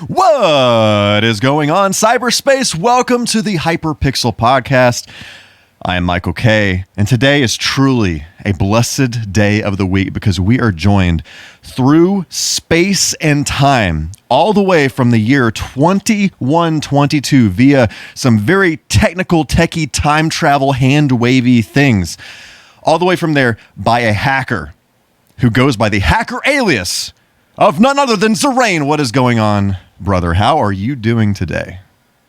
What is going on, cyberspace? Welcome to the HyperPixel podcast. I am Michael K, and today is truly a blessed day of the week because we are joined through space and time all the way from the year 2122 via some very technical, techie, time travel, hand-wavy things. All the way from there by a hacker who goes by the hacker alias of none other than Zerain. What is going on, brother? How are you doing today?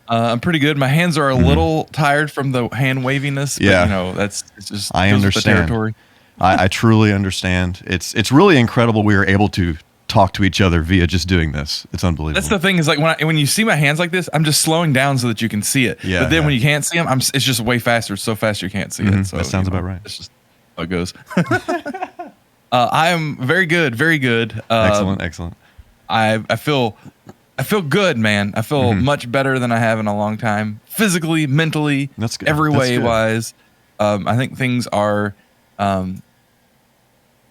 I'm pretty good. My hands are a little tired from the hand waviness, but Yeah. you know, it's just I goes with the understand. territory. I truly understand. It's really incredible we are able to talk to each other via just doing this. It's unbelievable. That's the thing is like when you see my hands like this, I'm just slowing down so that you can see it. Yeah, But then yeah. when you can't see them, it's just way faster. It's so fast you can't see it. So that sounds you know, about right. It's just how it goes. I am very good, very good. Excellent. I feel good, man. I feel much better than I have in a long time, physically, mentally, That's good. every That's way good. wise. I think things are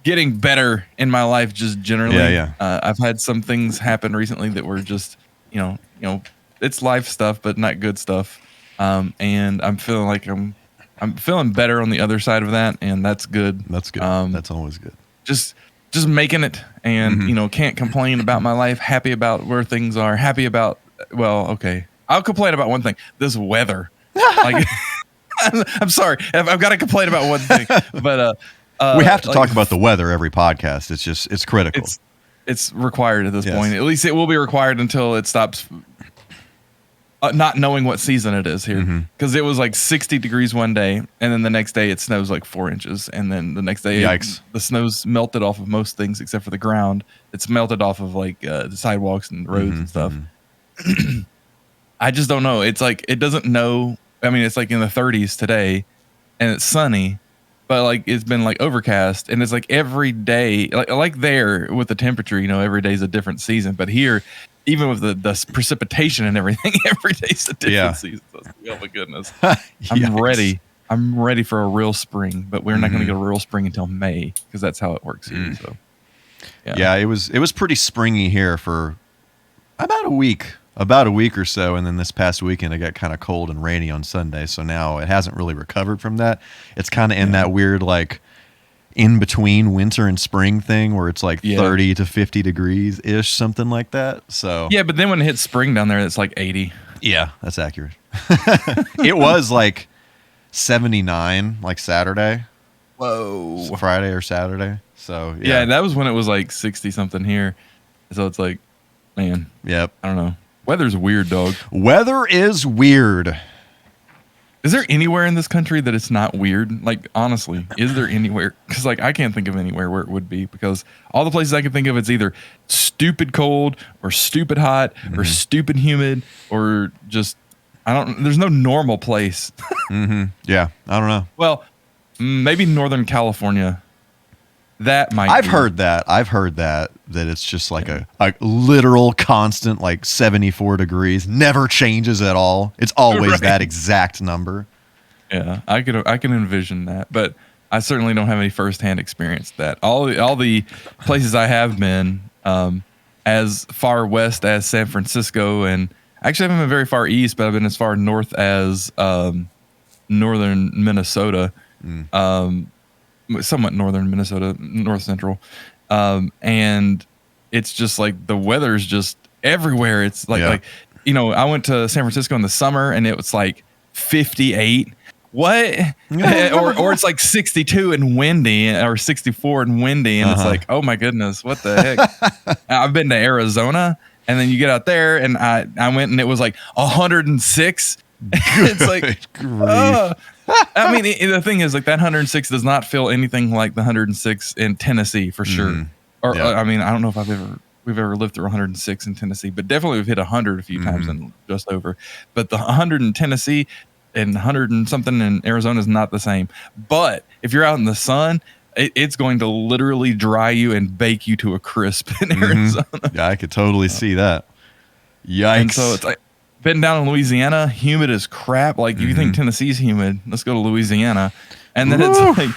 getting better in my life just generally. Yeah. I've had some things happen recently that were just, you know, it's life stuff, but not good stuff. And I'm feeling like I'm feeling better on the other side of that, and that's good. That's good. That's always good. Just making it, and you know, can't complain about my life. Happy about where things are. Happy about, well, okay, I'll complain about one thing: this weather. Like, I'm sorry, I've got to complain about one thing, but We have to like, talk about the weather every podcast. It's critical. it's required at this Yes. point. At least it will be required until it stops. Not knowing what season it is here, because it was like 60 degrees one day, and then the next day it snows like 4 inches, and then the next day Yikes. the snow's melted off of most things except for the ground. It's melted off of like the sidewalks and roads and stuff. I just don't know. It's like it doesn't know. I mean, it's like in the 30s today, and it's sunny, but like it's been like overcast, and it's like every day, like there with the temperature, you know, every day's a different season. But here, even with the precipitation and everything, every day's a different season. So, oh my goodness, Yikes. I'm ready for a real spring, but we're not going to get a real spring until May because that's how it works here. So, Yeah, it was pretty springy here for about a week or so, and then this past weekend it got kind of cold and rainy on Sunday, so now it hasn't really recovered from that. It's kind of in that weird like in between winter and spring thing where it's like 30 to 50 degrees ish, something like that. So yeah, but then when it hits spring down there, it's like 80. yeah, that's accurate. It was like 79 like Saturday. Whoa. Friday or Saturday. So Yeah, that was when it was like 60 something here. So it's like, man, Yep. I don't know. Weather's weird, dog. Weather is weird. Is there anywhere in this country that it's not weird? Like, honestly, is there anywhere? Because, like, I can't think of anywhere where it would be, because all the places I can think of, it's either stupid cold or stupid hot or stupid humid or just, there's no normal place. Yeah, I don't know. Well, maybe Northern California. That might I've be. heard that it's just like a literal constant like 74 degrees, never changes at all. It's always Right. that exact number. Yeah, I can envision that, but I certainly don't have any firsthand experience with that. All the places I have been, as far west as San Francisco, and actually I haven't been very far east, but I've been as far north as northern Minnesota, somewhat northern Minnesota, north central, and it's just like the weather's just everywhere. It's like you know, I went to San Francisco in the summer and it was like 58. What? or it's like 62 and windy, or 64 and windy, and it's like, oh my goodness, what the heck? I've been to Arizona, and then you get out there, and I went and it was like 106. It's like, I mean, the thing is, like, that 106 does not feel anything like the 106 in Tennessee for sure. Or I mean, I don't know if we've ever lived through 106 in Tennessee, but definitely we've hit 100 a few times and just over. But the 100 in Tennessee and 100 and something in Arizona is not the same. But if you're out in the sun, it's going to literally dry you and bake you to a crisp in Arizona. Yeah, I could totally see that. Yikes. And so it's like, been down in Louisiana, humid as crap. Like, you think Tennessee's humid, let's go to Louisiana. And then it's like,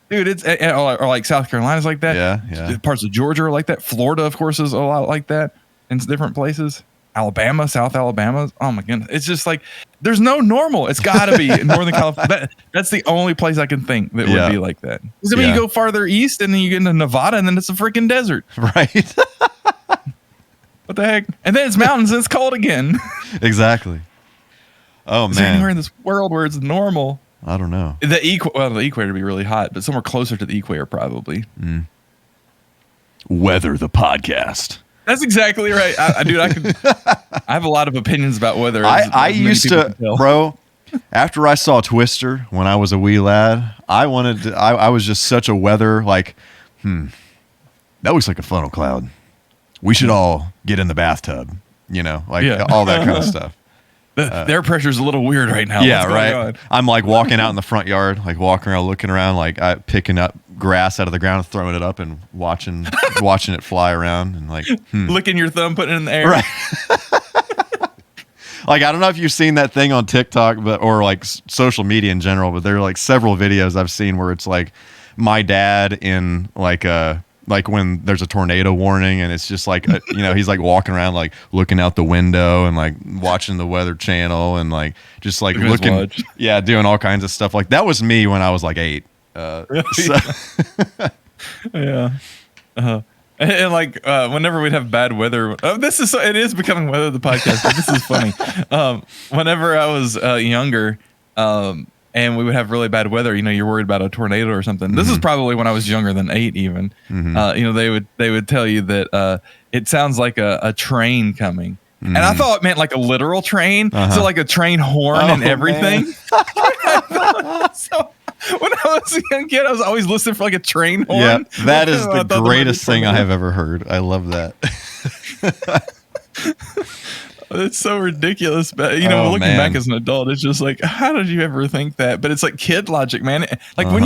dude, it's or like South Carolina's like that. Yeah. Parts of Georgia are like that. Florida, of course, is a lot like that in different places. Alabama, South Alabama. Oh my goodness. It's just like, there's no normal. It's got to be in Northern California. That's the only place I can think that would be like that. Because I mean, you go farther east and then you get into Nevada and then it's a freaking desert. Right. What the heck? And then it's mountains and it's cold again. Exactly. Oh, Is man. there anywhere in this world where it's normal? I don't know. The equator would be really hot, but somewhere closer to the equator probably. Weather the podcast. That's exactly right. I have a lot of opinions about weather. I used to, bro, after I saw Twister when I was a wee lad, I was just such a weather, like, that looks like a funnel cloud. We should all get in the bathtub, all that kind of stuff. Their pressure's a little weird right now. Yeah, right. I'm like walking out in the front yard, like walking around, looking around, like picking up grass out of the ground, throwing it up, and watching it fly around, and like licking your thumb, putting it in the air. Right. Like, I don't know if you've seen that thing on TikTok, or like social media in general, but there are like several videos I've seen where it's like my dad in like when there's a tornado warning, and it's just like he's like walking around, like looking out the window and like watching the Weather Channel and like just like looking, doing all kinds of stuff. Like that was me when I was like 8. So. Yeah. And like whenever we'd have bad weather, it is becoming Weather the podcast, but this is funny. Whenever I was younger, and we would have really bad weather, you're worried about a tornado or something. This is probably when I was younger than 8 even. They would tell you that it sounds like a train coming. And I thought it meant like a literal train. So like a train horn and everything. So when I was a young kid, I was always listening for like a train horn. Yeah, that is the greatest thing I have ever heard. I love that. It's so ridiculous, but looking back as an adult, it's just like, how did you ever think that? But it's like kid logic, man. Like when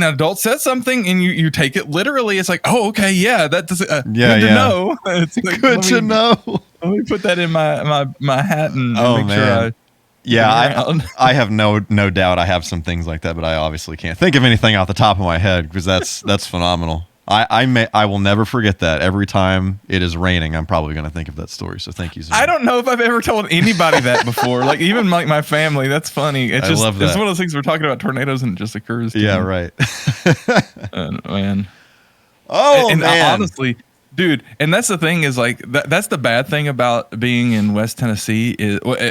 an adult says something and you take it literally, it's like, oh, okay, yeah, that does. Good to know. It's like, good to know. Let me put that in my hat and make sure. I have no doubt I have some things like that, but I obviously can't think of anything off the top of my head because that's phenomenal. I will never forget that. Every time it is raining, I'm probably going to think of that story. So thank you. I don't know if I've ever told anybody that before. Like even like my family. That's funny. I love that. It's one of those things we're talking about tornadoes and it just occurs to me. Right. Man. Oh, and man. Honestly, dude, and that's the thing is like that's the bad thing about being in West Tennessee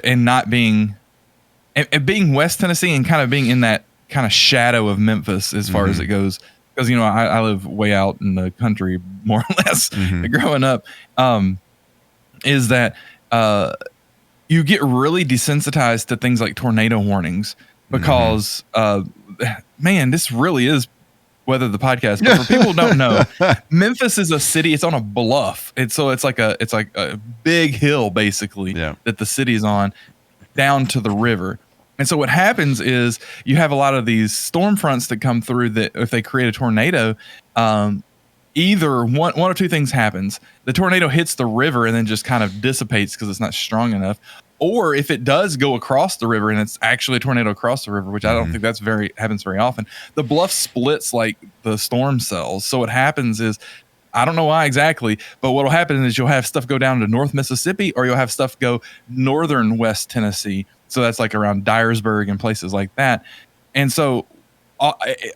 and not being and being West Tennessee and kind of being in that kind of shadow of Memphis as far as it goes. Because I live way out in the country, more or less, growing up, is that you get really desensitized to things like tornado warnings because, man, this really is Weather the podcast. But for people who don't know, Memphis is a city. It's on a bluff. It's like a big hill basically that the city is on down to the river. And so what happens is you have a lot of these storm fronts that come through that if they create a tornado, either one or two things happens. The tornado hits the river and then just kind of dissipates because it's not strong enough. Or if it does go across the river and it's actually a tornado across the river, which I don't think happens very often, the bluff splits like the storm cells. So what happens is, I don't know why exactly, but what will happen is you'll have stuff go down to North Mississippi or you'll have stuff go northern West Tennessee. So that's like around Dyersburg and places like that. And so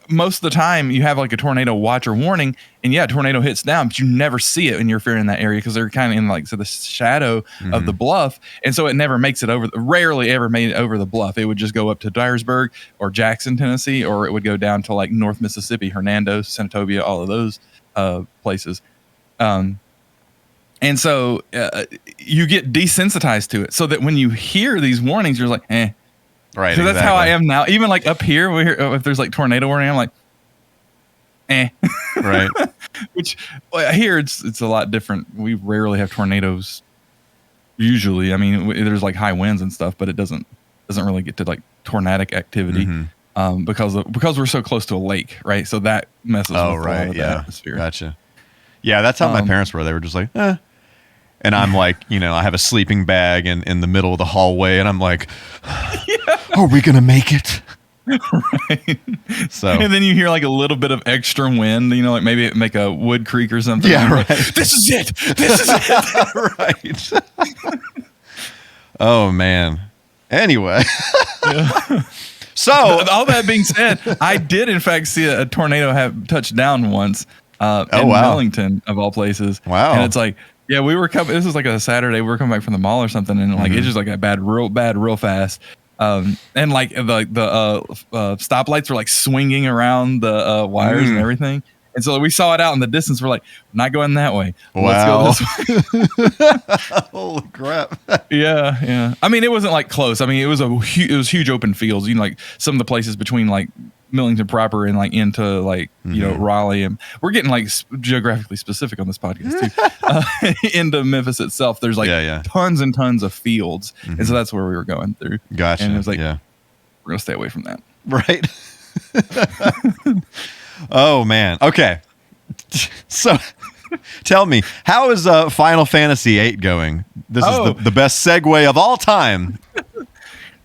most of the time you have like a tornado watch or warning and a tornado hits down, but you never see it when you're in that area because they're kind of in like the shadow of the bluff. And so it never makes it rarely ever made it over the bluff. It would just go up to Dyersburg or Jackson, Tennessee, or it would go down to like North Mississippi, Hernando, Senatobia, all of those places. And so you get desensitized to it so that when you hear these warnings, you're like, eh. Right. So that's how I am now. Even like up here, if there's like tornado warning, I'm like, eh. Right. Which here it's a lot different. We rarely have tornadoes usually. I mean, there's like high winds and stuff, but it doesn't really get to like tornadic activity because we're so close to a lake, right? So that messes with a lot of the atmosphere. Gotcha. Yeah, that's how my parents were. They were just like, eh. And I'm like, I have a sleeping bag in the middle of the hallway, and I'm like, are we going to make it? Right. So and then you hear like a little bit of extra wind, you know, like maybe it make a wood creak or something. Yeah, right. Like, this is it. This is it. Right. Oh man. Anyway. Yeah. So all that being said, I did in fact see a tornado have touched down once in Millington of all places. Wow. And it's like, yeah, we were coming. This was like a Saturday. We were coming back from the mall or something, and like it just like got bad, real fast. And like the stoplights were like swinging around the wires and everything. And so we saw it out in the distance. We're like, not going that way. Wow. Let's go this way. Holy crap. Yeah. I mean, it wasn't like close. I mean, it was huge open fields. You know, like some of the places between like Millington proper and like into like you know Raleigh, and we're getting like geographically specific on this podcast too. Into Memphis itself, there's like tons and tons of fields, and so that's where we were going through. Gotcha. And it was like, we're gonna stay away from that. Right. Oh man. Okay. So tell me, how is Final Fantasy VIII going? This is the best segue of all time.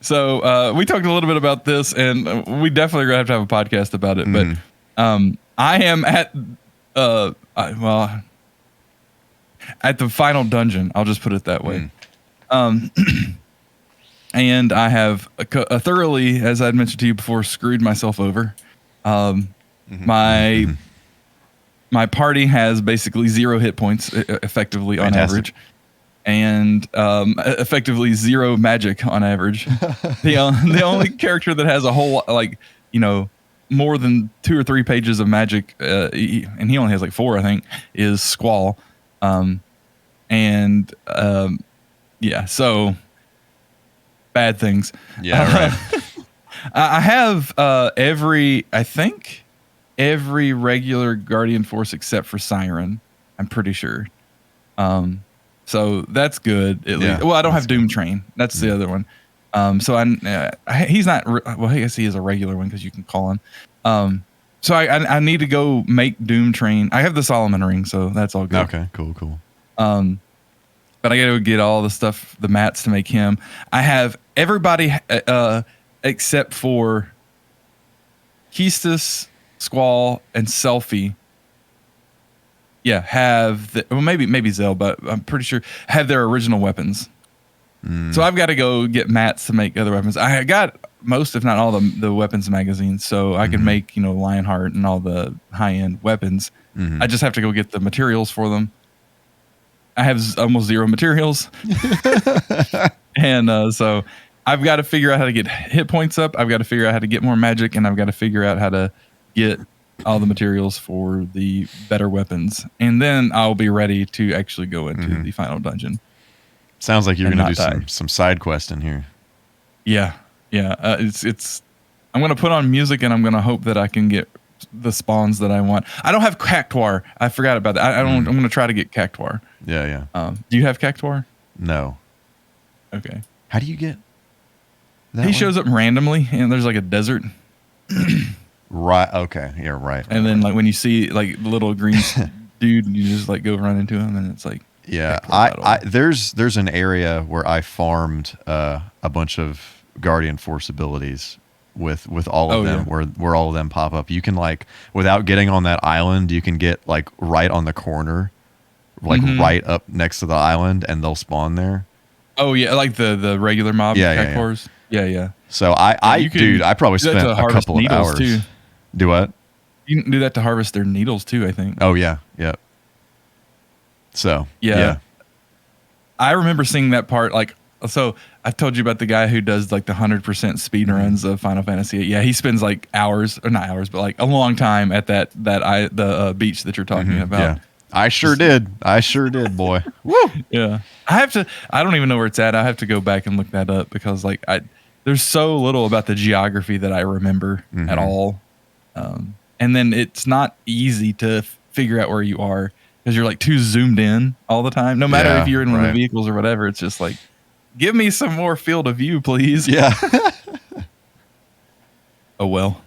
So we talked a little bit about this, and we definitely are going to have a podcast about it. But I am at at the final dungeon. I'll just put it that way. And I have thoroughly, as I'd mentioned to you before, screwed myself over. My party has basically 0 hit points effectively on average. And effectively 0 magic on average. The only character that has a whole like more than 2 or 3 pages of magic, and he only has like 4, I think, is Squall. So bad things. Yeah, right. I have every regular Guardian Force except for Siren. I'm pretty sure. So that's good at least. Well, I don't have Doom Train. That's the other one. So he's not. Well, I guess he is a regular one because you can call him. So I need to go make Doom Train. I have the Solomon Ring, so that's all good. Okay, cool. But I got to get all the stuff, the mats to make him. I have everybody except for Keistis, Squall, and Selfie. Yeah, maybe Zell, but I'm pretty sure have their original weapons. So I've got to go get mats to make other weapons. I got most, if not all, the weapons magazines, so I can make Lionheart and all the high end weapons. I just have to go get the materials for them. I have almost 0 materials, and so I've got to figure out how to get hit points up. I've got to figure out how to get more magic, and I've got to figure out how to get all the materials for the better weapons, and then I'll be ready to actually go into the final dungeon. Sounds like you're going to do some side questing here. Yeah. It's. I'm going to put on music, and I'm going to hope that I can get the spawns that I want. I don't have Cactuar. I forgot about that. I'm going to try to get Cactuar. Yeah. Do you have Cactuar? No. Okay. How do you get that? He shows up randomly, and there's like a desert. Right. Okay. Yeah. Right. And then like when you see like the little green dude, you just like go run into him, and it's like there's an area where I farmed a bunch of Guardian Force abilities with all of them where all of them pop up. You can like without getting on that island, you can get like right on the corner, like right up next to the island, and they'll spawn there. Oh yeah, like the regular mob Cactuars. Yeah. So I probably spent a couple of hours. Too. Do what? You can do that to harvest their needles too, I think. Oh yeah. So yeah. I remember seeing that part. Like, so I told you about the guy who does like the 100% speed runs of Final Fantasy. Yeah, he spends like hours, or not hours, but like a long time at the beach that you're talking about. Yeah. I sure did, boy. Woo. Yeah. I don't even know where it's at. I have to go back and look that up because like there's so little about the geography that I remember at all. And then it's not easy to figure out where you are because you're like too zoomed in all the time. No matter if you're in one of the vehicles or whatever, it's just like, give me some more field of view, please. Yeah. Oh well.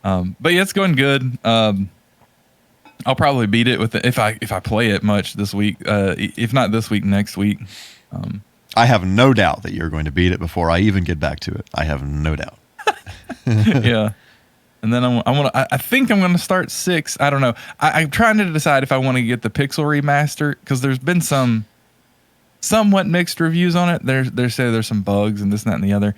But yeah, it's going good. I'll probably beat it with if I play it much this week. If not this week, next week. I have no doubt that you're going to beat it before I even get back to it. I have no doubt. Yeah. And then I think I'm gonna start 6. I don't know. I'm trying to decide if I want to get the Pixel remaster because there's been some somewhat mixed reviews on it. They say there's some bugs and this and that and the other.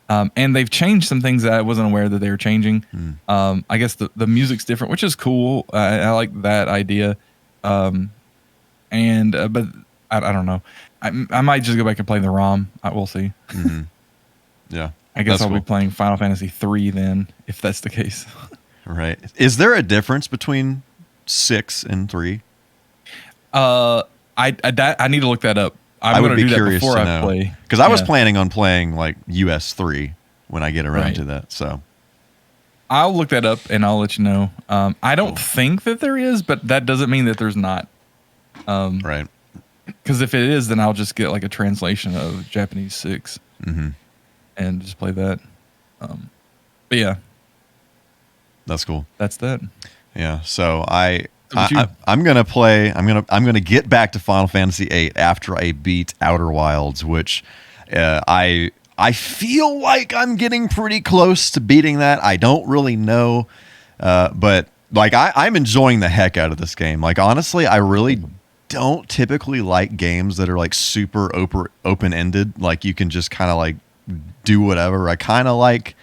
And they've changed some things that I wasn't aware that they were changing. I guess the music's different, which is cool. I like that idea. But I don't know. I might just go back and play the ROM. We'll see. Mm-hmm. Yeah. I guess I'll be playing Final Fantasy 3 then, if that's the case. Right. Is there a difference between 6 and 3? I need to look that up. I would be curious before to I know. play. Because I was planning on playing like US 3 when I get around to that. So I'll look that up and I'll let you know. I don't think that there is, but that doesn't mean that there's not. Right. Because if it is, then I'll just get like a translation of Japanese 6 and just play that. But yeah, that's cool. That's that. Yeah. So I'm gonna play. I'm gonna get back to Final Fantasy VIII after I beat Outer Wilds, which I feel like I'm getting pretty close to beating that. I don't really know, but like I'm enjoying the heck out of this game. Like honestly, I really don't typically like games that are like super open ended. Like you can just kind of like do whatever. I kind of like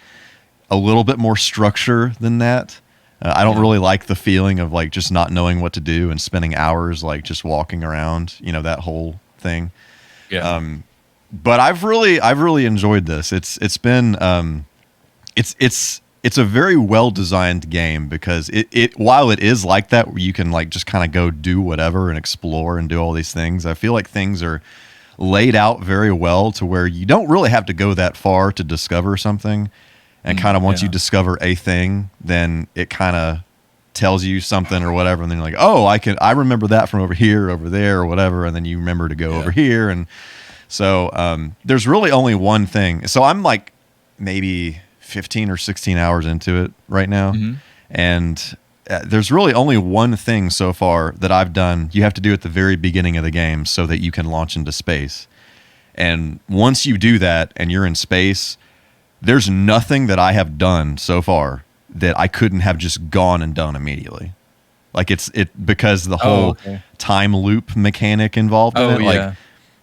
a little bit more structure than that. I don't really like the feeling of like just not knowing what to do and spending hours like just walking around, that whole thing. Yeah. But I've really enjoyed this. It's been it's a very well designed game because it while it is like that where you can like just kind of go do whatever and explore and do all these things, I feel like things are laid out very well to where you don't really have to go that far to discover something. And kind of once you discover a thing, then it kind of tells you something or whatever, and then you're like, oh, I remember that from over here, over there, or whatever, and then you remember to go over here, and so there's really only one thing. So I'm like maybe 15 or 16 hours into it right now, and there's really only one thing so far that I've done. You have to do at the very beginning of the game so that you can launch into space, and once you do that and you're in space, there's nothing that I have done so far that I couldn't have just gone and done immediately. Like because the whole time loop mechanic involved in it. Like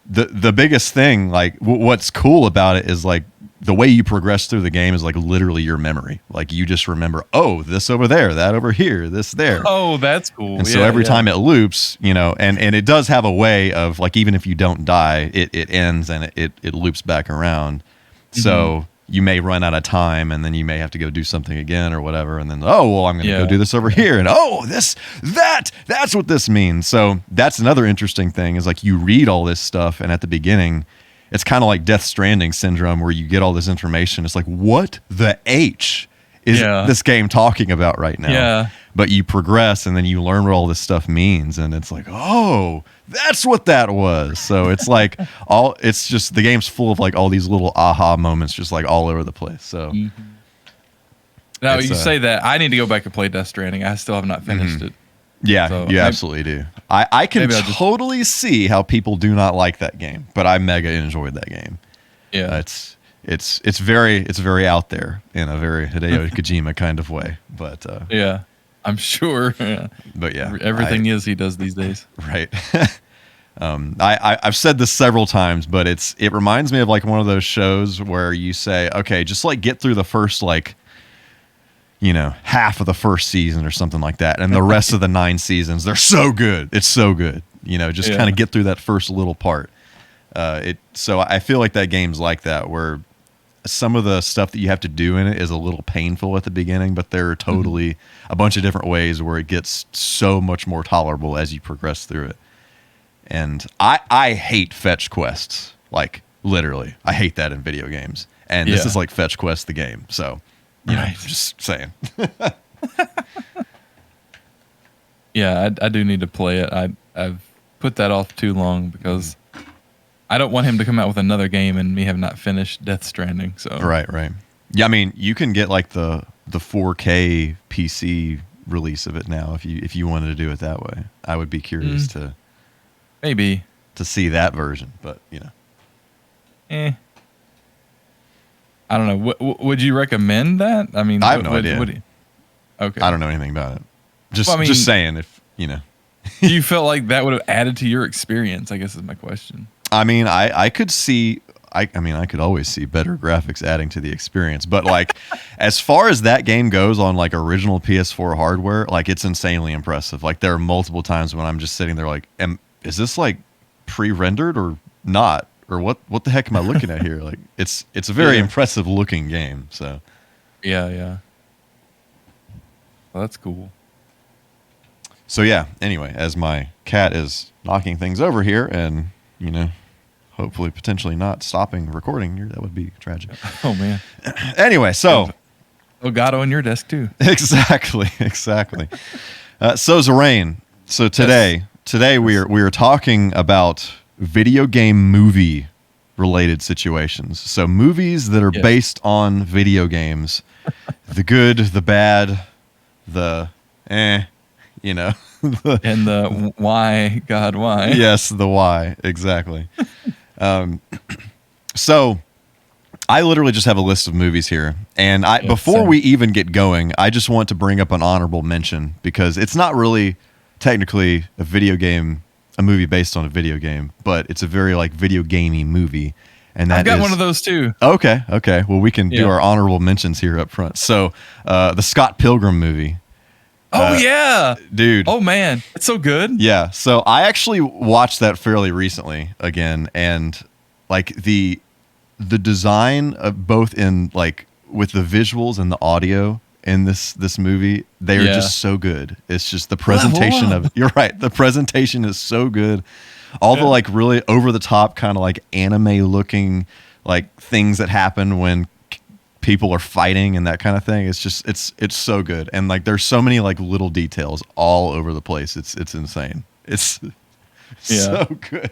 the biggest thing, like what's cool about it is like the way you progress through the game is like literally your memory. Like you just remember, oh, this over there, that over here, this there. Oh, that's cool. And so every time it loops, and it does have a way of like, even if you don't die, it ends and it loops back around. So you may run out of time and then you may have to go do something again or whatever. And then, I'm going to go do this over here. And that's what this means. So that's another interesting thing is like you read all this stuff. And at the beginning, it's kind of like Death Stranding syndrome where you get all this information. It's like, what the H is this game talking about right now? Yeah. But you progress and then you learn what all this stuff means. And it's like, oh, that's what that was. So it's like it's just the game's full of like all these little aha moments just like all over the place. So now you say that I need to go back and play Death Stranding. I still have not finished it. Yeah, so you absolutely do. I can totally see how people do not like that game, but I mega enjoyed that game. Yeah. It's very out there in a very Hideo Kojima kind of way. But yeah. I'm sure. But yeah. Everything he does these days. Right. I've said this several times, but it reminds me of like one of those shows where you say, okay, just like get through the first like half of the first season or something like that, and the rest of the 9 seasons, they're so good. It's so good. Just kind of get through that first little part. So I feel like that game's like that, where some of the stuff that you have to do in it is a little painful at the beginning, but there are totally a bunch of different ways where it gets so much more tolerable as you progress through it. And I hate fetch quests, like literally. I hate that in video games. And this is like Fetch Quest the game. So, just saying. Yeah, I do need to play it. I've put that off too long because I don't want him to come out with another game and me have not finished Death Stranding. So Right. Yeah, I mean, you can get like the 4K PC release of it now if you wanted to do it that way. I would be curious to maybe see that version, but I don't know. Would you recommend that? I mean, I have no idea. Okay. I don't know anything about it. Just Well, I mean, just saying, if you know. do you feel like that would have added to your experience? I guess is my question. I mean, I could see. I mean, I could always see better graphics adding to the experience, but like, as far as that game goes on like original PS4 hardware, like it's insanely impressive. Like there are multiple times when I'm just sitting there like, is this like pre-rendered or not? Or what the heck am I looking at here? Like it's a very impressive looking game. So yeah. Well, that's cool. So yeah, anyway, as my cat is knocking things over here and, you know, hopefully potentially not stopping recording here, that would be tragic. Oh man. Anyway, so Elgato on your desk too. Exactly. So Zerain, so today we are talking about video game movie related situations. So movies that are based on video games, the good, the bad, the you know, and the why, God, why? Yes, the why, exactly. So I literally just have a list of movies here, and before we even get going, I just want to bring up an honorable mention because it's not really technically a movie based on a video game, but it's a very like video gamey movie. And I've got one of those too. Okay. Well, we can do our honorable mentions here up front. So, the Scott Pilgrim movie. Oh yeah, dude. Oh man, it's so good. Yeah. So I actually watched that fairly recently again, and like the design of both in like with the visuals and the audio in this movie, they are just so good. It's just the presentation of it. You're right. The presentation is so good. All the like really over the top kind of like anime looking like things that happen when people are fighting and that kind of thing. It's just it's so good, and like there's so many like little details all over the place. It's insane. It's so good.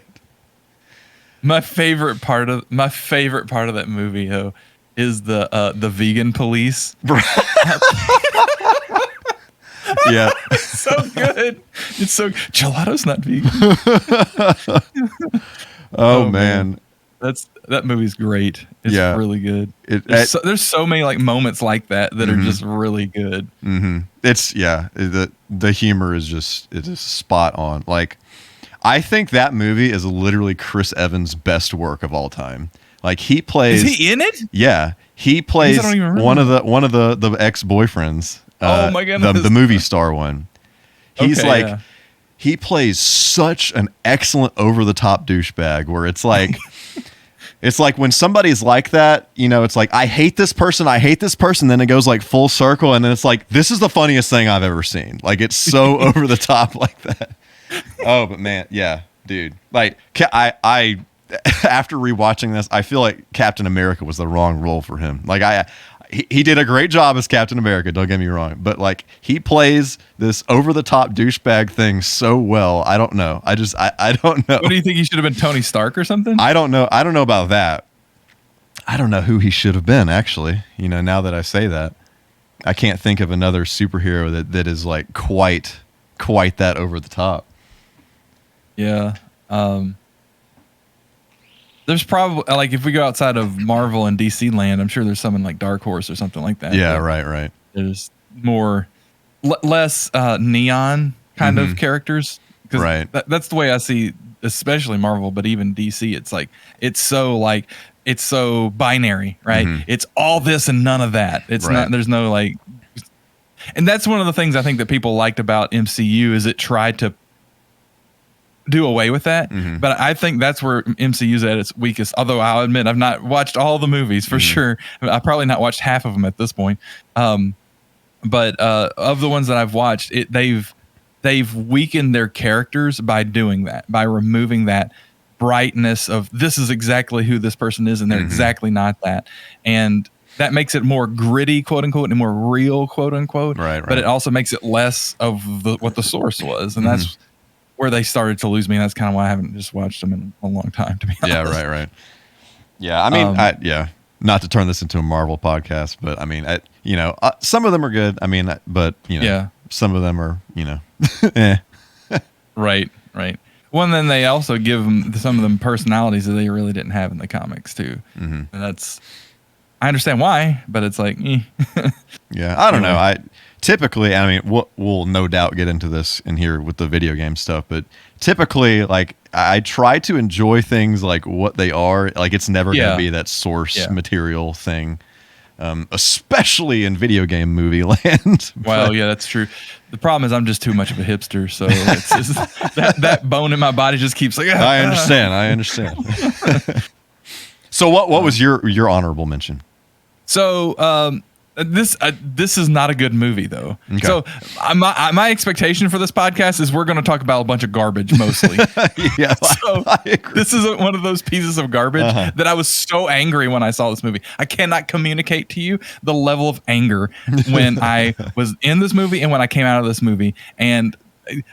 My favorite part of that movie though is the vegan police. Yeah. It's so good. It's so gelato's not vegan. Oh man. That movie's great. It's really good. There's so many like moments like that are just really good. Mm-hmm. It's the humor is just spot on. Like I think that movie is literally Chris Evans' best work of all time. Like he plays. Is he in it? Yeah, he plays one of the ex-boyfriends. Oh my goodness, the movie star one. He's he plays such an excellent over the top douchebag where it's like. It's like when somebody's like that, you know, it's like, I hate this person. Then it goes like full circle. And then it's like, this is the funniest thing I've ever seen. Like, it's so over the top like that. Oh, but man, yeah, dude. Like, I after rewatching this, I feel like Captain America was the wrong role for him. Like, he did a great job as Captain America, don't get me wrong. But like, he plays this over the top douchebag thing so well. I don't know. I don't know. What do you think? He should have been Tony Stark or something? I don't know. I don't know about that. I don't know who he should have been, actually. You know, now that I say that, I can't think of another superhero that is like quite that over the top. Yeah. There's probably like if we go outside of Marvel and DC land, I'm sure there's someone like Dark Horse or something like that. Yeah, right. There's more less neon kind of characters. Right. That's the way I see, especially Marvel, but even DC. It's like it's so binary, right? Mm-hmm. It's all this and none of that. It's not. There's no like, and that's one of the things I think that people liked about MCU is it tried to do away with that, but I think that's where MCU's at its weakest. Although I'll admit I've not watched all the movies for sure. I've probably not watched half of them at this point. But of the ones that I've watched, they've weakened their characters by doing that, by removing that brightness of this is exactly who this person is, and they're exactly not that, and that makes it more gritty, quote unquote, and more real, quote unquote. Right. But it also makes it less of what the source was, and that's where they started to lose me. And that's kind of why I haven't just watched them in a long time, to be honest. Yeah, right. Yeah, I mean, not to turn this into a Marvel podcast, but I mean, some of them are good. I mean, but some of them are, Right. Well, and then they also give some of them personalities that they really didn't have in the comics too. And I understand why, but it's like, Yeah, I don't know. I mean, we'll no doubt get into this in here with the video game stuff, but typically, like, I try to enjoy things like what they are. Like, it's never going to be that source material thing, especially in video game movie land. Well, yeah, that's true. The problem is I'm just too much of a hipster, so it's just that bone in my body just keeps like. I understand. So what was your honorable mention? So this is not a good movie though. Okay. So my expectation for this podcast is we're going to talk about a bunch of garbage mostly. Yeah, so I agree. This is one of those pieces of garbage that I was so angry when I saw this movie. I cannot communicate to you the level of anger when I was in this movie and when I came out of this movie, and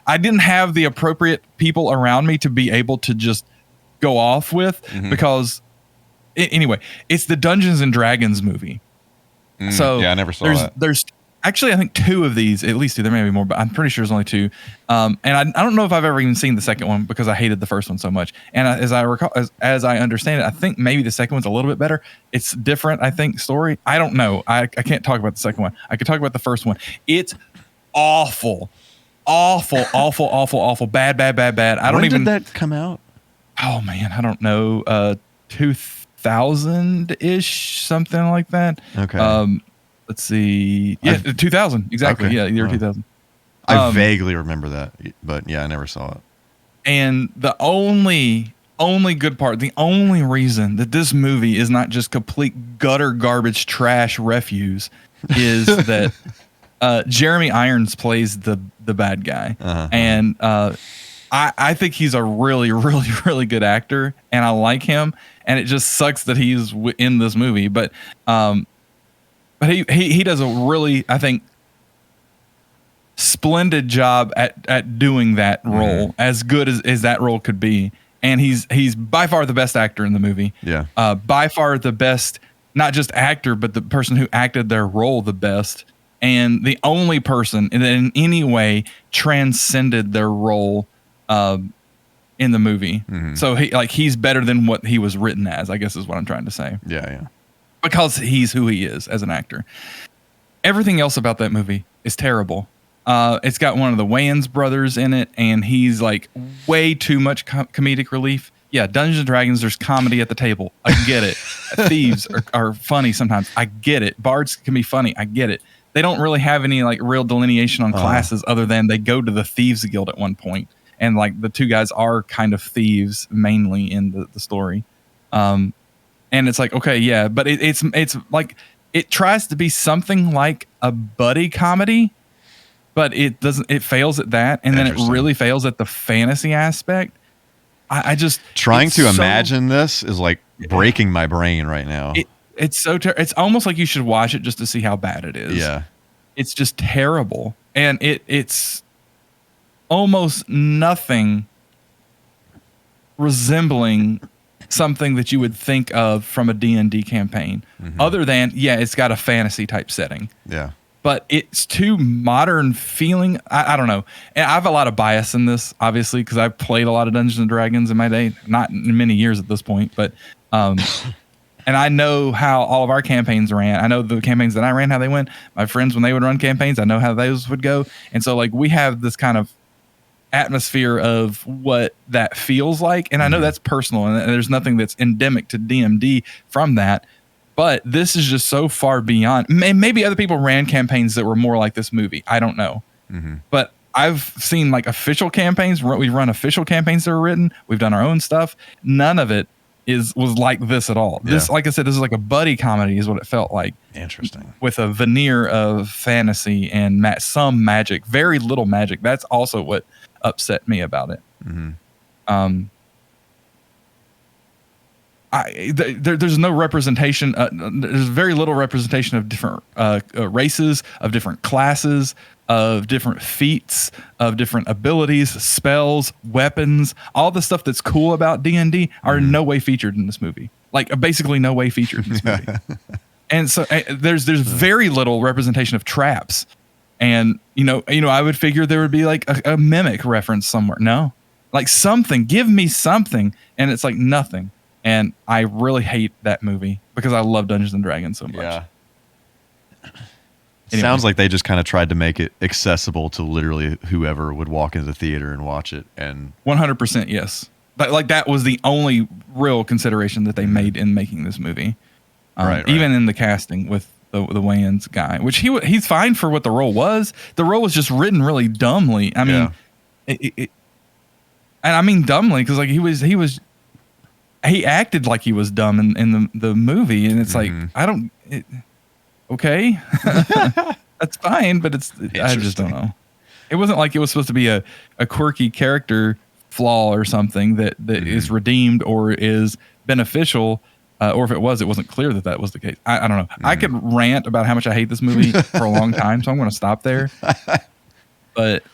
I didn't have the appropriate people around me to be able to just go off with because. Anyway, it's the Dungeons and Dragons movie. So yeah, I never saw that. There's actually, I think 2 of these, at least 2. There may be more, but I'm pretty sure there's only 2. And I don't know if I've ever even seen the second one because I hated the first one so much. And as I recall, as I understand it, I think maybe the second one's a little bit better. It's different, I think, story. I don't know. I can't talk about the second one. I could talk about the first one. It's awful, awful, awful, awful, awful, bad. When did that come out? Oh man, I don't know. 2000-ish, something like that. Okay. Let's see. Yeah, 2000 exactly. Okay. Yeah, year 2000. I vaguely remember that, but yeah, I never saw it. And the only good part, the only reason that this movie is not just complete gutter garbage trash refuse is that Jeremy Irons plays the bad guy, and I think he's a really, really, really good actor, and I like him. And it just sucks that he's in this movie, but he does a really, I think, splendid job at doing that role, as good as that role could be. And he's by far the best actor in the movie. Yeah. By far the best, not just actor, but the person who acted their role the best, and the only person that in any way transcended their role in the movie. So he's better than what he was written as, I guess is what I'm trying to say. Yeah. Because he's who he is as an actor. Everything else about that movie is terrible. It's got one of the Wayans brothers in it, and he's like way too much comedic relief. Yeah, Dungeons and Dragons, there's comedy at the table. I get it. Thieves are funny sometimes. I get it. Bards can be funny. I get it. They don't really have any like real delineation on classes other than they go to the Thieves Guild at one point. And like the 2 guys are kind of thieves mainly in the story. And it's like, okay, yeah, but it's like, it tries to be something like a buddy comedy, but it doesn't, it fails at that. And then it really fails at the fantasy aspect. I just trying to imagine this is like breaking my brain right now. It's so it's almost like you should watch it just to see how bad it is. Yeah. It's just terrible. And it's almost nothing resembling something that you would think of from a D&D campaign, other than, it's got a fantasy type setting. Yeah. But it's too modern feeling. I don't know. And I have a lot of bias in this, obviously, because I've played a lot of Dungeons and Dragons in my day, not in many years at this point, but and I know how all of our campaigns ran. I know the campaigns that I ran, how they went. My friends, when they would run campaigns, I know how those would go. And so like we have this kind of atmosphere of what that feels like, and I know that's personal, and there's nothing that's endemic to DMD from that, but this is just so far beyond. Maybe other people ran campaigns that were more like this movie, I don't know, but I've seen like official campaigns. We've run official campaigns that were written, we've done our own stuff. None of it was like this at all. This, like I said, this is like a buddy comedy is what it felt like. Interesting. With a veneer of fantasy and some magic, very little magic. That's also what upset me about it. There's no representation. There's very little representation of different races, of different classes, of different feats, of different abilities, spells, weapons. All the stuff that's cool about D&D are in no way featured in this movie. Like basically no way featured in this movie. And so there's very little representation of traps. And I would figure there would be like a mimic reference somewhere. No, like something. Give me something, and it's like nothing. And I really hate that movie because I love Dungeons and Dragons so much. Yeah. Anyway. Sounds like they just kind of tried to make it accessible to literally whoever would walk into the theater and watch it. And 100% yes. But like that was the only real consideration that they made in making this movie. Right. Even in the casting with the Wayans guy, which he's fine for what the role was. The role was just written really dumbly. I mean, and I mean dumbly because like he acted like he was dumb in the movie, and it's like okay, that's fine, but I just don't know. It wasn't like it was supposed to be a quirky character flaw or something that is redeemed or is beneficial, or if it wasn't clear that was the case. I don't know. I could rant about how much I hate this movie for a long time, so I'm going to stop there. But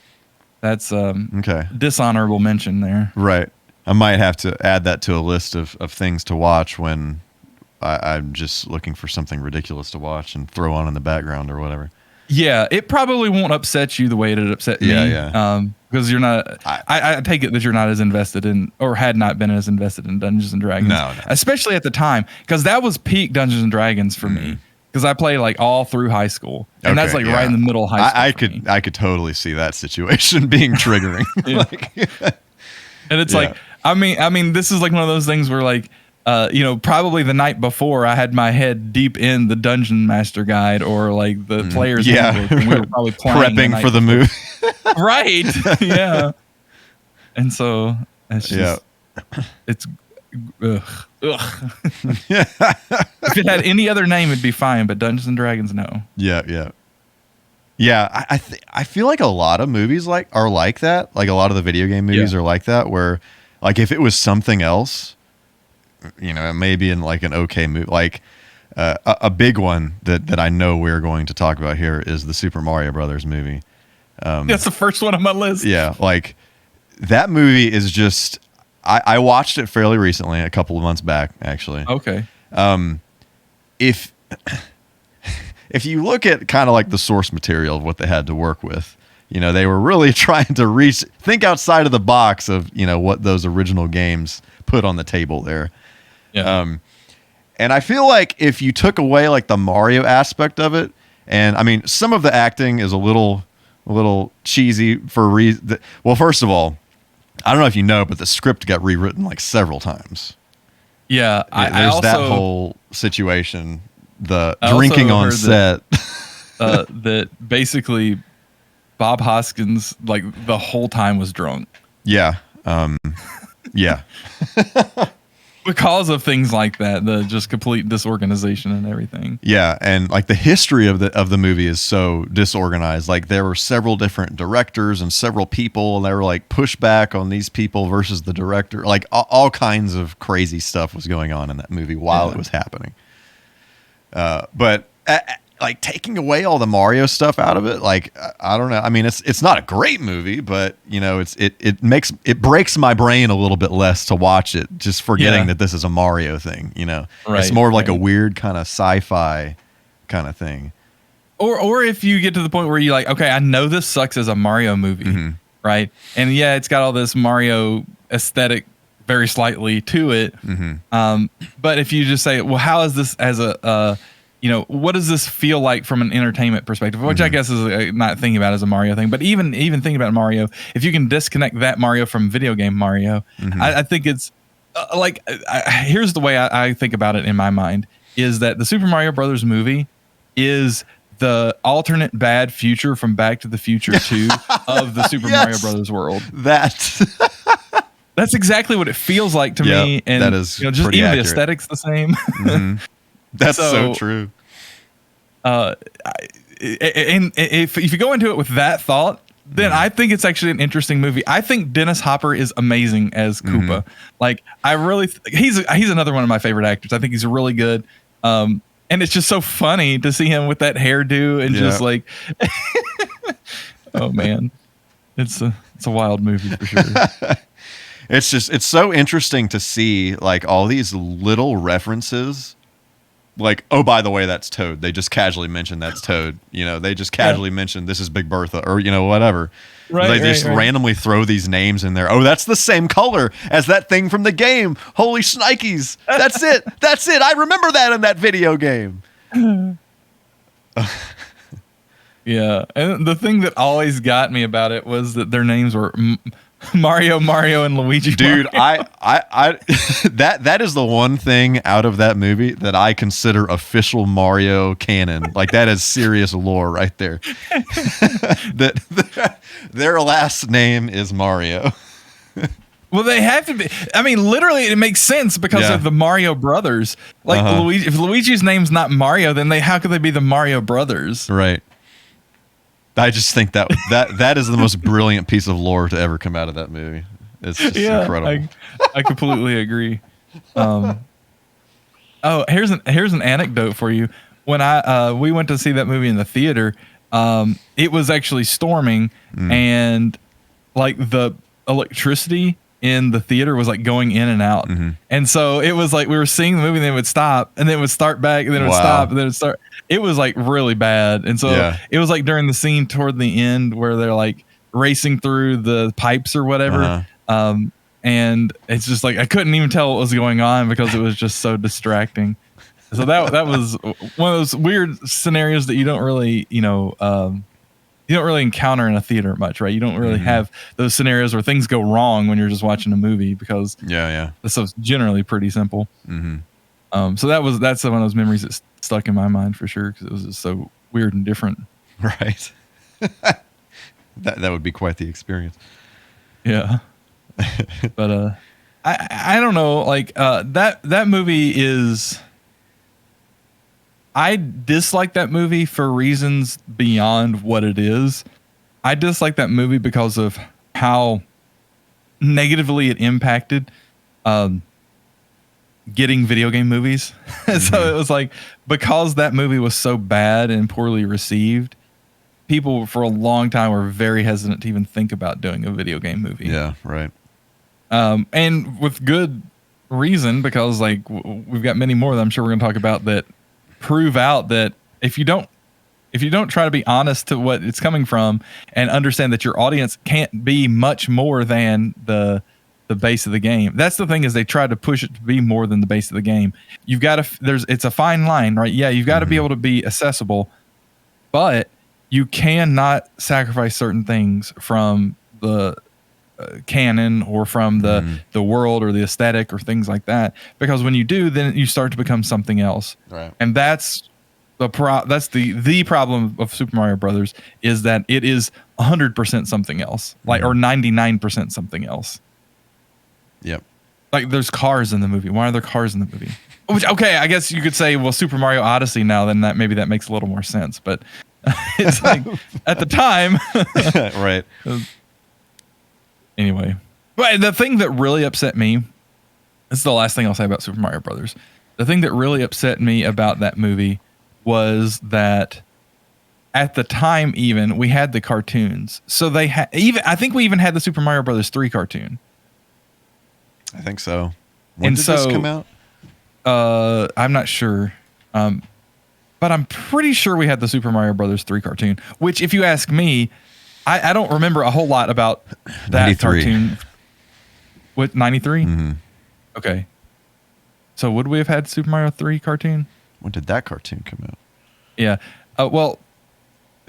that's dishonorable mention there. Right. I might have to add that to a list of things to watch when I'm just looking for something ridiculous to watch and throw on in the background or whatever. Yeah, it probably won't upset you the way it upset me. Yeah. Because you're not. I take it that you're not as invested in, or had not been as invested in Dungeons and Dragons. No. Especially at the time, because that was peak Dungeons and Dragons for me. Because I played like all through high school, and that's like right in the middle of high school. I could totally see that situation being triggering. And it's like, I mean, this is like one of those things where like, probably the night before I had my head deep in the Dungeon Master Guide or like the player's handbook, and we were probably playing prepping for the movie. Right. Yeah. And so it's just, it's, ugh. If it had any other name, it'd be fine, but Dungeons and Dragons, no. Yeah. I feel like a lot of movies are like that. Like a lot of the video game movies are like that, where like if it was something else, maybe in like an okay movie, like a big one that I know we're going to talk about here is the Super Mario Brothers movie. That's the first one on my list. Yeah, like that movie is just. I watched it fairly recently, a couple of months back, actually. Okay. If you look at kind of like the source material of what they had to work with, they were really trying to think outside of the box of what those original games put on the table there. Yeah. And I feel like if you took away like the Mario aspect of it, and I mean some of the acting is a little cheesy for a reason. Well, first of all, I don't know if you know, but the script got rewritten like several times. Yeah, there's that whole situation. The drinking on set. That basically Bob Hoskins like the whole time was drunk. Yeah. Yeah. Because of things like that, the just complete disorganization and everything. Yeah, and like the history of the movie is so disorganized. Like there were several different directors and several people, and they were like pushback on these people versus the director. Like all kinds of crazy stuff was going on in that movie while it was happening. But like taking away all the Mario stuff out of it, like I don't know. I mean, it's not a great movie, but it breaks my brain a little bit less to watch it, just forgetting that this is a Mario thing. It's more of like a weird kind of sci-fi kind of thing. Or if you get to the point where you're like, okay, I know this sucks as a Mario movie, right? And yeah, it's got all this Mario aesthetic very slightly to it. But if you just say, well, how is this as a what does this feel like from an entertainment perspective? Which I guess is not thinking about as a Mario thing, but even thinking about Mario, if you can disconnect that Mario from video game Mario, I think it's here's the way I think about it in my mind is that the Super Mario Brothers movie is the alternate bad future from Back to the Future 2 of the Super Mario Brothers world. That's exactly what it feels like to me. And that is just even accurate. The aesthetic's the same. That's so true. And if you go into it with that thought, then I think it's actually an interesting movie. I think Dennis Hopper is amazing as Koopa. Like I really, he's another one of my favorite actors. I think he's really good. And it's just so funny to see him with that hairdo and just like, oh man, it's a wild movie for sure. It's so interesting to see like all these little references like, oh, by the way, that's Toad. They just casually mention that's Toad. You know, they just casually mention this is Big Bertha, or, you know, whatever. They just randomly throw these names in there. Oh, that's the same color as that thing from the game. Holy shnikes. That's it. That's it. I remember that in that video game. Yeah. And the thing that always got me about it was that their names were Mario, and Luigi. Dude, Mario. I that is the one thing out of that movie that I consider official Mario canon. Like, that is serious lore right there. that their last name is Mario. Well, they have to be. I mean, literally, it makes sense because of the Mario brothers. Like, Luigi, if Luigi's name's not Mario, then how could they be the Mario brothers? Right. I just think that is the most brilliant piece of lore to ever come out of that movie. It's just incredible. I completely agree. Oh, here's an anecdote for you. When we went to see that movie in the theater, it was actually storming, and like the electricity in the theater was like going in and out. And so it was like we were seeing the movie and then it would stop and then it would start back and then it would stop and then it would start. It was like really bad. And so it was like during the scene toward the end where they're like racing through the pipes or whatever. And it's just like I couldn't even tell what was going on because it was just so distracting. So that was one of those weird scenarios that you don't really, you don't really encounter in a theater much, right? You don't really have those scenarios where things go wrong when you're just watching a movie because the stuff's generally pretty simple. So that's one of those memories that stuck in my mind for sure because it was just so weird and different. Right. that would be quite the experience. Yeah. But I don't know, like that movie is. I dislike that movie for reasons beyond what it is. I dislike that movie because of how negatively it impacted getting video game movies. So it was like, because that movie was so bad and poorly received, people for a long time were very hesitant to even think about doing a video game movie. Yeah, right. And with good reason, because like we've got many more that I'm sure we're going to talk about that prove out that if you don't try to be honest to what it's coming from and understand that your audience can't be much more than the base of the game. That's the thing, is they try to push it to be more than the base of the game. You've got to it's a fine line, right? Yeah, you've got to be able to be accessible, but you cannot sacrifice certain things from the canon or from the world or the aesthetic or things like that, because when you do, then you start to become something else. Right. And that's the problem of Super Mario Brothers, is that it is 100% something else, like, or 99% something else. Yep. Like, there's cars in the movie. Why are there cars in the movie? Which, okay, I guess you could say, well, Super Mario Odyssey now, then maybe that makes a little more sense, but it's like at the time, right. Anyway, but the thing that really upset me, this is the last thing I'll say about Super Mario Brothers. The thing that really upset me about that movie was that at the time, even, we had the cartoons. So they had I think we even had the Super Mario Brothers 3 cartoon. I think so. When did this come out? I'm not sure. But I'm pretty sure we had the Super Mario Brothers 3 cartoon, which, if you ask me, I don't remember a whole lot about that 93. cartoon. What, 93? Mm-hmm. Okay. So would we have had Super Mario 3 cartoon? When did that cartoon come out? Yeah. Well,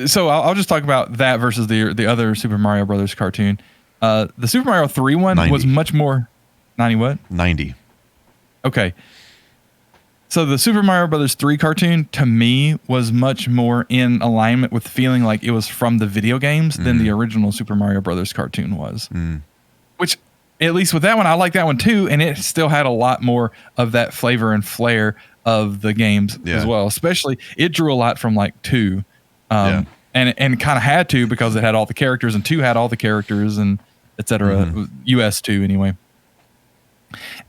so I'll just talk about that versus the other Super Mario Brothers cartoon. The Super Mario 3 one 90. was much more... 90 what? 90. Okay. So the Super Mario Brothers 3 cartoon, to me, was much more in alignment with feeling like it was from the video games than the original Super Mario Brothers cartoon was. Which, at least with that one, I like that one too, and it still had a lot more of that flavor and flair of the games as well. Especially, it drew a lot from like 2. And kind of had to, because it had all the characters, and 2 had all the characters, and et cetera. US 2 anyway.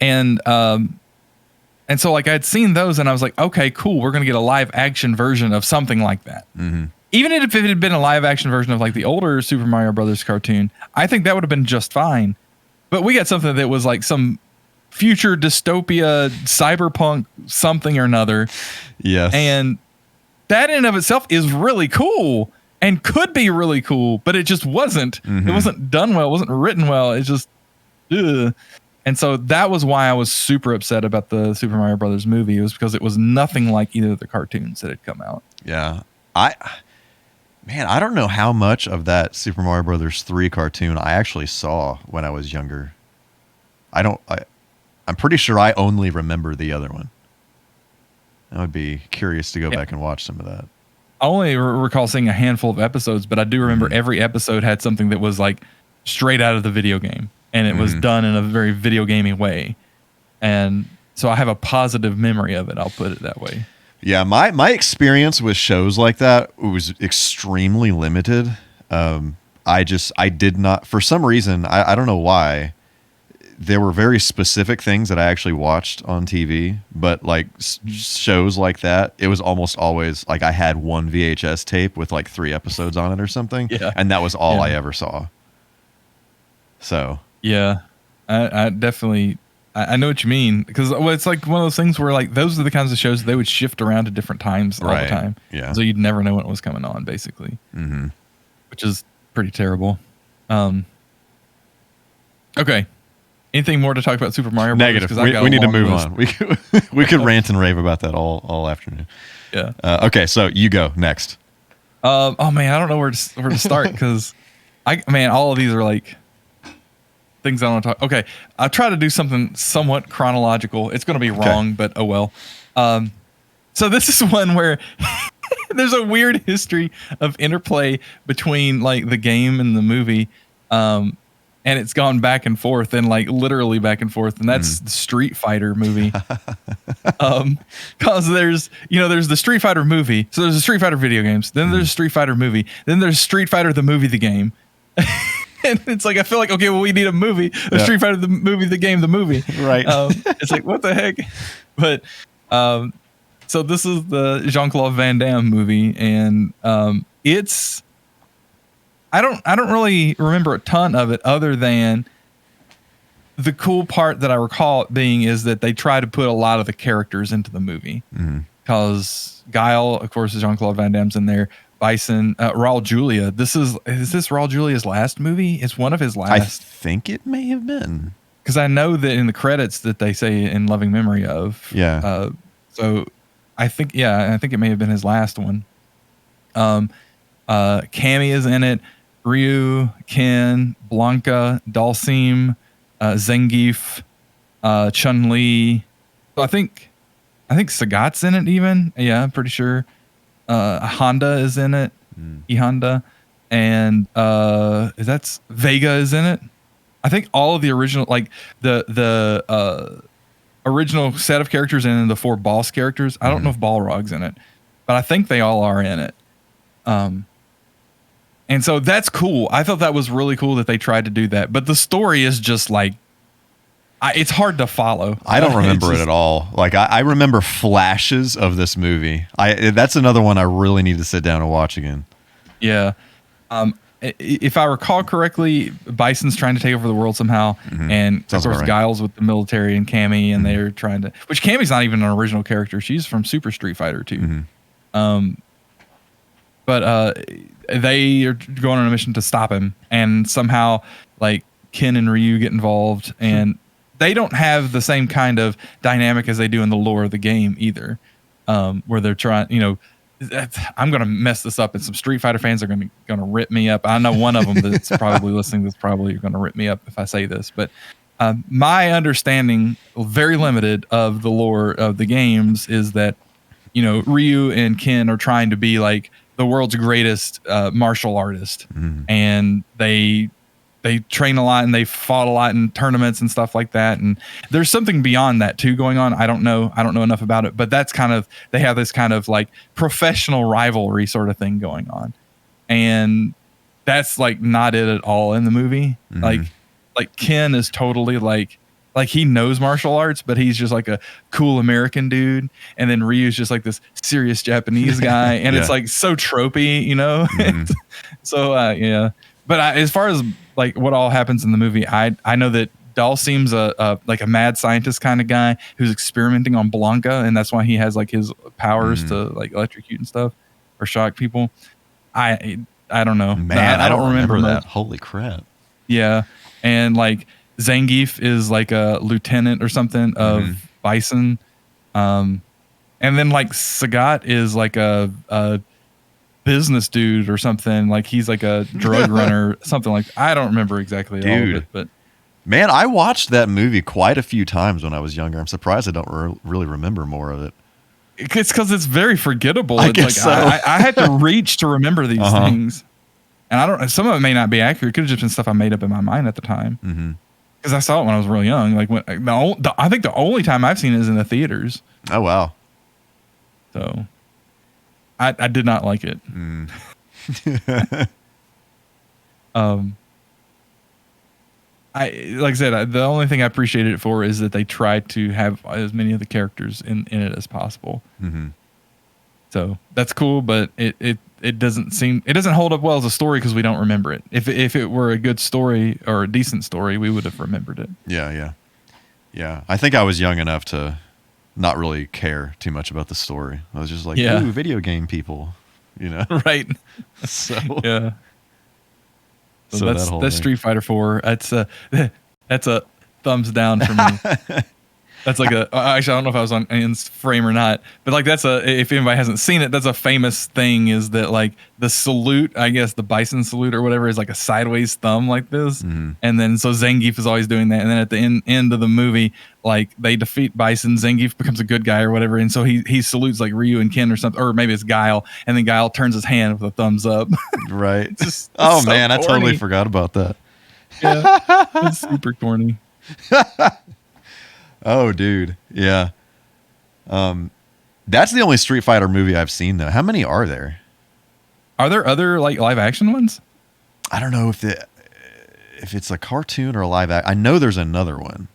And so, like, I'd seen those and I was like, okay, cool. We're going to get a live action version of something like that. Even if it had been a live action version of like the older Super Mario Brothers cartoon, I think that would have been just fine. But we got something that was like some future dystopia, cyberpunk, something or another. Yes. And that in and of itself is really cool and could be really cool, but it just wasn't. It wasn't done well. It wasn't written well. It's just, ugh. And so that was why I was super upset about the Super Mario Brothers movie. It was because it was nothing like either of the cartoons that had come out. Yeah. I don't know how much of that Super Mario Brothers 3 cartoon I actually saw when I was younger. I'm pretty sure I only remember the other one. I would be curious to go back and watch some of that. I only recall seeing a handful of episodes, but I do remember every episode had something that was like straight out of the video game, and it was done in a very video gamey way. And so I have a positive memory of it. I'll put it that way. Yeah, my experience with shows like that was extremely limited. I did not, for some reason, I don't know why, there were very specific things that I actually watched on TV, but like shows like that, it was almost always like I had one VHS tape with like 3 episodes on it or something, and that was all I ever saw. So yeah, I definitely I know what you mean, because it's like one of those things where like those are the kinds of shows they would shift around at different times all the time, so you'd never know what was coming on, basically, which is pretty terrible. Okay. Anything more to talk about Super Mario Bros? Negative. We need to move on. We could rant and rave about that all afternoon. Yeah. Okay, so you go next. Oh man, I don't know where to start, because all of these are like things I want to talk. Okay, I'll try to do something somewhat chronological. It's going to be wrong, but oh well. So this is one where there's a weird history of interplay between like the game and the movie. And it's gone back and forth, and like literally back and forth. And that's the Street Fighter movie. Cause there's the Street Fighter movie. So there's a Street Fighter video games. Then there's a Street Fighter movie. Then there's Street Fighter, the movie, the game. And it's like, I feel like, okay, well, we need a movie, Street Fighter, the movie, the game, the movie. Right. It's like, what the heck? But, so this is the Jean-Claude Van Damme movie. And, it's, I don't really remember a ton of it, other than the cool part that I recall it being is that they try to put a lot of the characters into the movie, because Guile, of course, is Jean-Claude Van Damme's in there. Bison, Raul Julia. Is this Raul Julia's last movie? It's one of his last. I think it may have been, because I know that in the credits that they say in loving memory of. Yeah. So I think it may have been his last one. Cammy is in it. Ryu, Ken, Blanca, Dhalsim, Zangief, Chun-Li. So I think Sagat's in it even. Yeah, I'm pretty sure. Honda is in it. E Honda, and that's Vega is in it. I think all of the original, like the original set of characters and then the 4 boss characters. I don't know if Balrog's in it, but I think they all are in it. And so that's cool. I thought that was really cool that they tried to do that. But the story is just like, it's hard to follow. I don't remember it at all. Like I remember flashes of this movie. That's another one I really need to sit down and watch again. Yeah. If I recall correctly, Bison's trying to take over the world somehow. And Sounds of course, right. Guile's with the military and Cammy, and they're trying to, which Cammy's not even an original character. She's from Super Street Fighter 2. But they are going on a mission to stop him, and somehow like Ken and Ryu get involved, and they don't have the same kind of dynamic as they do in the lore of the game either, where they're trying, I'm going to mess this up, and some Street Fighter fans are going to rip me up. I know one of them that's probably listening that's probably going to rip me up if I say this, but my understanding, very limited, of the lore of the games is that, Ryu and Ken are trying to be like the world's greatest martial artist, and they train a lot and they fought a lot in tournaments and stuff like that. And there's something beyond that too going on. I don't know enough about it, but that's kind of, they have this kind of like professional rivalry sort of thing going on. And that's like not it at all in the movie. Like Ken is totally like he knows martial arts, but he's just like a cool American dude. And then Ryu's just like this serious Japanese guy. And it's like so tropey, So, yeah. But as far as like what all happens in the movie, I know that Dahl seems like a mad scientist kind of guy who's experimenting on Blanca, and that's why he has like his powers to like electrocute and stuff or shock people. I don't know. Man, I don't remember that. much. Holy crap. Yeah, and like Zangief is like a lieutenant or something of Bison, and then like Sagat is like a business dude or something. Like he's like a drug runner, something like. I don't remember exactly all of it, but man, I watched that movie quite a few times when I was younger. I'm surprised I don't really remember more of it. It's because it's very forgettable. I guess so. I had to reach to remember these things, and I don't. Some of it may not be accurate. It could have just been stuff I made up in my mind at the time. Because I saw it when I was real young. Like when I think the only time I've seen it is in the theaters. Oh wow! So I did not like it. Like I said, the only thing I appreciated it for is that they tried to have as many of the characters in it as possible. So that's cool, but it doesn't hold up well as a story because we don't remember it. If it were a good story or a decent story, we would have remembered it. Yeah. I think I was young enough to not really care too much about the story. I was just like, ooh, video game people, you know? Right. So yeah. So that's Street Fighter 4. That's a thumbs down for me. That's like actually, I don't know if I was on Ian's frame or not, but like if anybody hasn't seen it, that's a famous thing is that like the salute, I guess the Bison salute or whatever is like a sideways thumb like this. And then so Zangief is always doing that. And then at the end of the movie, like they defeat Bison, Zangief becomes a good guy or whatever. And so he salutes like Ryu and Ken or something, or maybe it's Guile. And then Guile turns his hand with a thumbs up. Right. It's man, corny. I totally forgot about that. Yeah. It's super corny. Oh, dude. Yeah. That's the only Street Fighter movie I've seen, though. How many are there? Are there other like live action ones? I don't know if it's a cartoon or a live action. I know there's another one,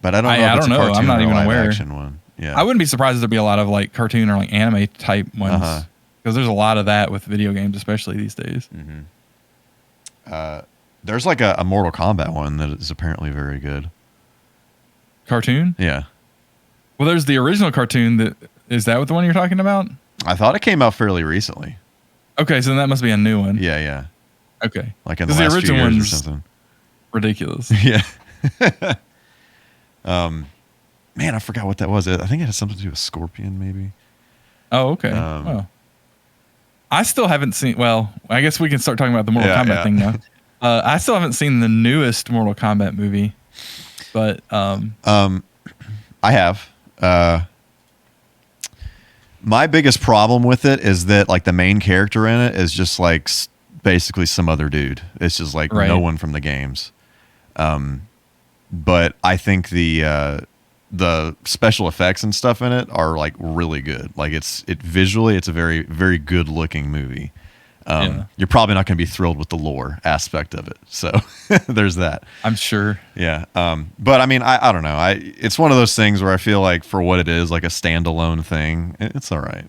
but I don't know if it's a cartoon I'm not or even a live aware. action one. Yeah. I wouldn't be surprised if there'd be a lot of like cartoon or like anime type ones because there's a lot of that with video games, especially these days. There's like a Mortal Kombat one that is apparently very good. Cartoon? Yeah. Well, there's the original cartoon. Is that what the one you're talking about? I thought it came out fairly recently. Okay, so then that must be a new one. Yeah. Okay. Like in the last few years or something. Ridiculous. Yeah. Man, I forgot what that was. I think it has something to do with Scorpion, maybe. Oh, okay. I still haven't seen. Well, I guess we can start talking about the Mortal Kombat thing now. I still haven't seen the newest Mortal Kombat movie. But I have. My biggest problem with it is that like the main character in it is just like basically some other dude. It's just like no one from the games. But I think the special effects and stuff in it are like really good. Like visually it's a very, very good looking movie. You're probably not going to be thrilled with the lore aspect of it. So there's that. I'm sure. Yeah. But I mean, I don't know. It's one of those things where I feel like for what it is, like a standalone thing, it's all right.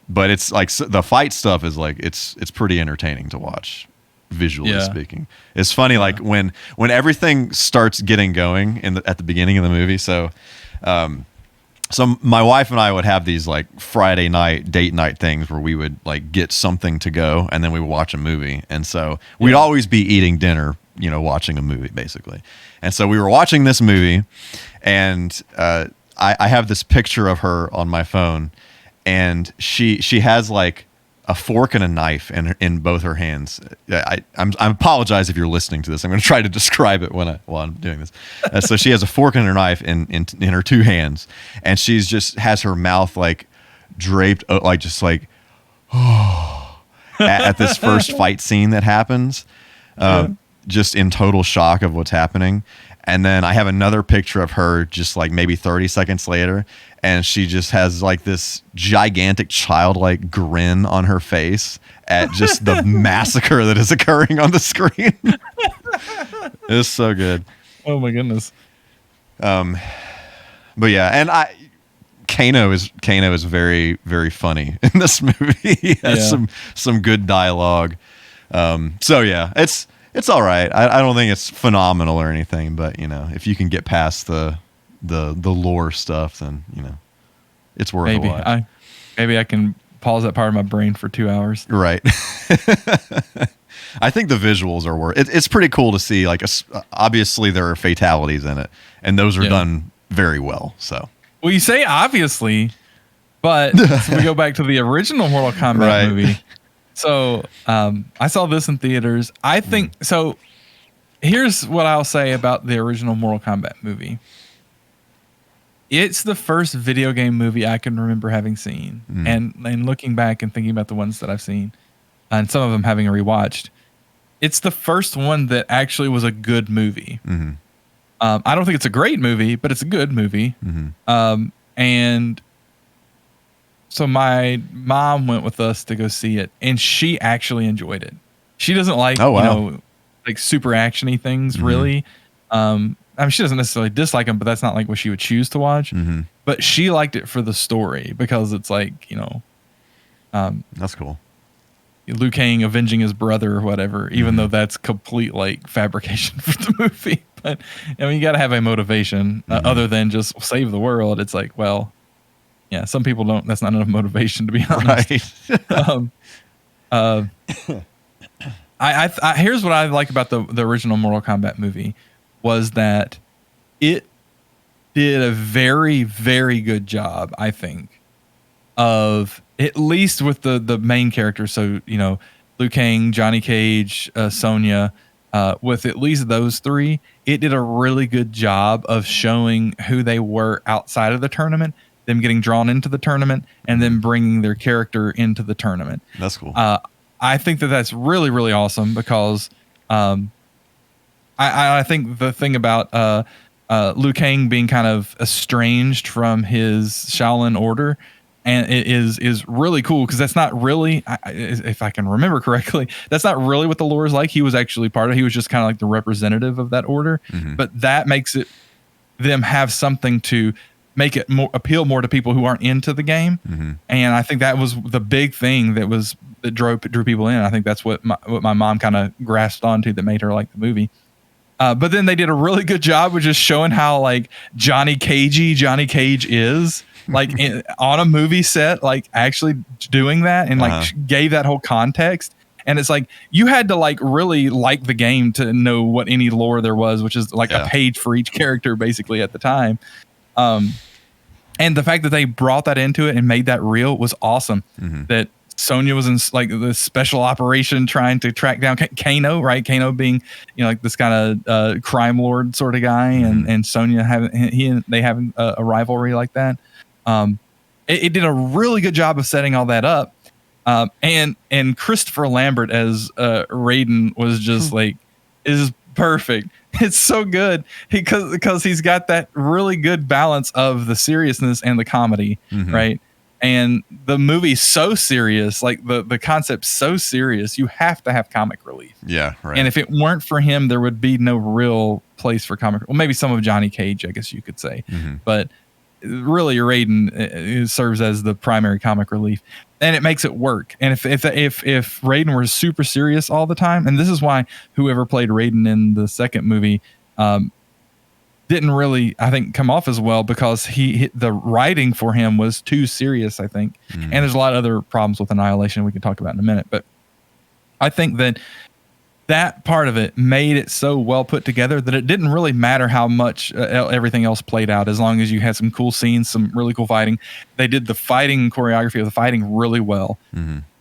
But it's like the fight stuff is like, it's pretty entertaining to watch visually speaking. It's funny. Like when everything starts getting going at the beginning of the movie. So my wife and I would have these like Friday night date night things where we would like get something to go and then we would watch a movie. And so we'd always be eating dinner, watching a movie basically. And so we were watching this movie and I have this picture of her on my phone and she has like a fork and a knife in both her hands. I apologize if you're listening to this. I'm going to try to describe it while I'm doing this. So she has a fork and a knife in her two hands, and she's just has her mouth like draped, like just like at this first fight scene that happens, just in total shock of what's happening. And then I have another picture of her just like maybe 30 seconds later, and she just has like this gigantic childlike grin on her face at just the massacre that is occurring on the screen. It's so good. Oh my goodness. But yeah, and Kano is very, very funny in this movie. He has some good dialogue. So yeah, It's all right. I don't think it's phenomenal or anything, but if you can get past the lore stuff, then it's worth a watch. Maybe I can pause that part of my brain for 2 hours. Right. I think the visuals are worth. It's pretty cool to see. Like, obviously there are fatalities in it, and those are done very well. So. Well, you say obviously, but we go back to the original Mortal Kombat movie. So I saw this in theaters. I think so. Here's what I'll say about the original Mortal Kombat movie. It's the first video game movie I can remember having seen, and looking back and thinking about the ones that I've seen, and some of them having rewatched. It's the first one that actually was a good movie. I don't think it's a great movie, but it's a good movie. And so my mom went with us to go see it, and she actually enjoyed it. She doesn't like, like super actiony things, really. I mean, she doesn't necessarily dislike them, but that's not like what she would choose to watch. But she liked it for the story because it's like, that's cool. Liu Kang avenging his brother or whatever, even though that's complete like fabrication for the movie. But I mean, you got to have a motivation other than just save the world. It's like, well, yeah, some people don't. That's not enough motivation, to be honest. Right. I here's what I like about the original Mortal Kombat movie was that it did a very, very good job, I think, of at least with the main characters. So, Liu Kang, Johnny Cage, Sonya, with at least those three, it did a really good job of showing who they were outside of the tournament, them getting drawn into the tournament, and then bringing their character into the tournament. That's cool. I think that's really, really awesome because I think the thing about Liu Kang being kind of estranged from his Shaolin order and it is really cool because that's not really, if I can remember correctly, that's not really what the lore is like. He was actually part of it. He was just kind of like the representative of that order, but that makes it them have something to make it appeal more to people who aren't into the game. And I think that was the big thing that drew people in. I think that's what my mom kind of grasped onto that made her like the movie. But then they did a really good job with just showing how like Johnny Cage is like on a movie set, like actually doing that and like gave that whole context. And it's like you had to like really like the game to know what any lore there was, which is like a page for each character basically at the time. And the fact that they brought that into it and made that real was awesome. That Sonya was in like the special operation trying to track down Kano, right? Kano being, like this kind of crime lord sort of guy, and Sonya having a rivalry like that. It did a really good job of setting all that up. And Christopher Lambert as Raiden was just like is perfect. It's so good because he's got that really good balance of the seriousness and the comedy, right? And the movie's so serious, like the concept's so serious, you have to have comic relief. Yeah, right. And if it weren't for him, there would be no real place for comic. Well, maybe some of Johnny Cage, I guess you could say, but really, Raiden serves as the primary comic relief, and it makes it work. And if Raiden were super serious all the time, and this is why whoever played Raiden in the second movie didn't really, I think, come off as well because the writing for him was too serious, I think. And there's a lot of other problems with Annihilation we can talk about in a minute, but I think that part of it made it so well put together that it didn't really matter how much everything else played out, as long as you had some cool scenes, some really cool fighting. They did the fighting choreography of the fighting really well.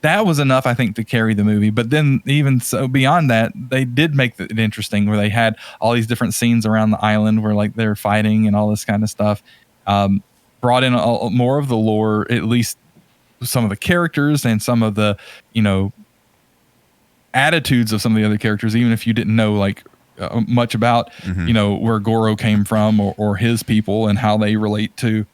That was enough, I think, to carry the movie. But then even so beyond that, they did make it interesting where they had all these different scenes around the island where like they're fighting and all this kind of stuff. Brought in more of the lore, at least some of the characters and some of the, attitudes of some of the other characters, even if you didn't know like much about where Goro came from or his people and how they relate to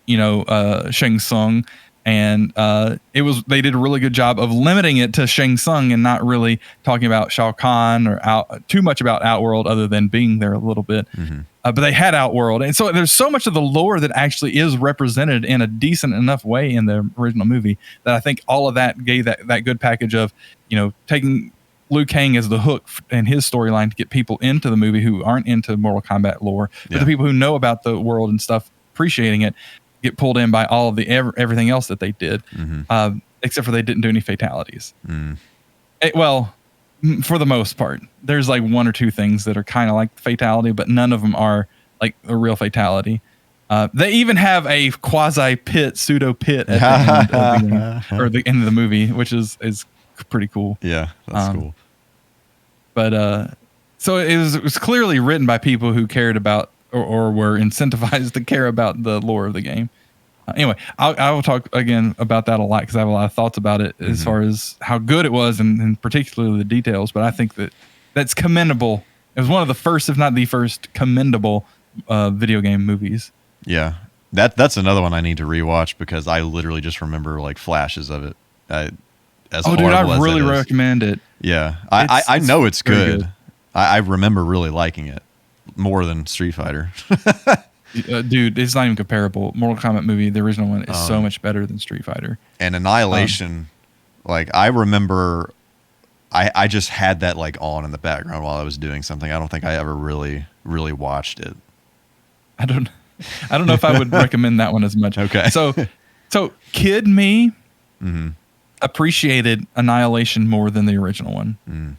Shang Tsung. And they did a really good job of limiting it to Shang Tsung and not really talking about Shao Kahn or too much about Outworld, other than being there a little bit. But they had Outworld, and so there's so much of the lore that actually is represented in a decent enough way in the original movie that I think all of that gave that good package of taking Liu Kang as the hook in his storyline to get people into the movie who aren't into Mortal Kombat lore, but the people who know about the world and stuff, appreciating it, get pulled in by all of the everything else that they did, except for they didn't do any fatalities. Well, for the most part, there's like one or two things that are kind of like fatality, but none of them are like a real fatality. They even have a quasi pseudo pit at the end of the game, or the end of the movie, which is pretty cool. Yeah, that's cool. But so it was clearly written by people who cared about or were incentivized to care about the lore of the game. Anyway, I will talk again about that a lot because I have a lot of thoughts about it as far as how good it was and particularly the details. But I think that's commendable. It was one of the first, if not the first, commendable video game movies. Yeah, that's another one I need to rewatch because I literally just remember like flashes of it. Dude, I really recommend it. Yeah, I know it's good. I remember really liking it more than Street Fighter. Dude, it's not even comparable. Mortal Kombat movie, the original one, is so much better than Street Fighter. And Annihilation, like I remember, I just had that like on in the background while I was doing something. I don't think I ever really watched it. I don't know if I would recommend that one as much. Okay. So kid me appreciated Annihilation more than the original one.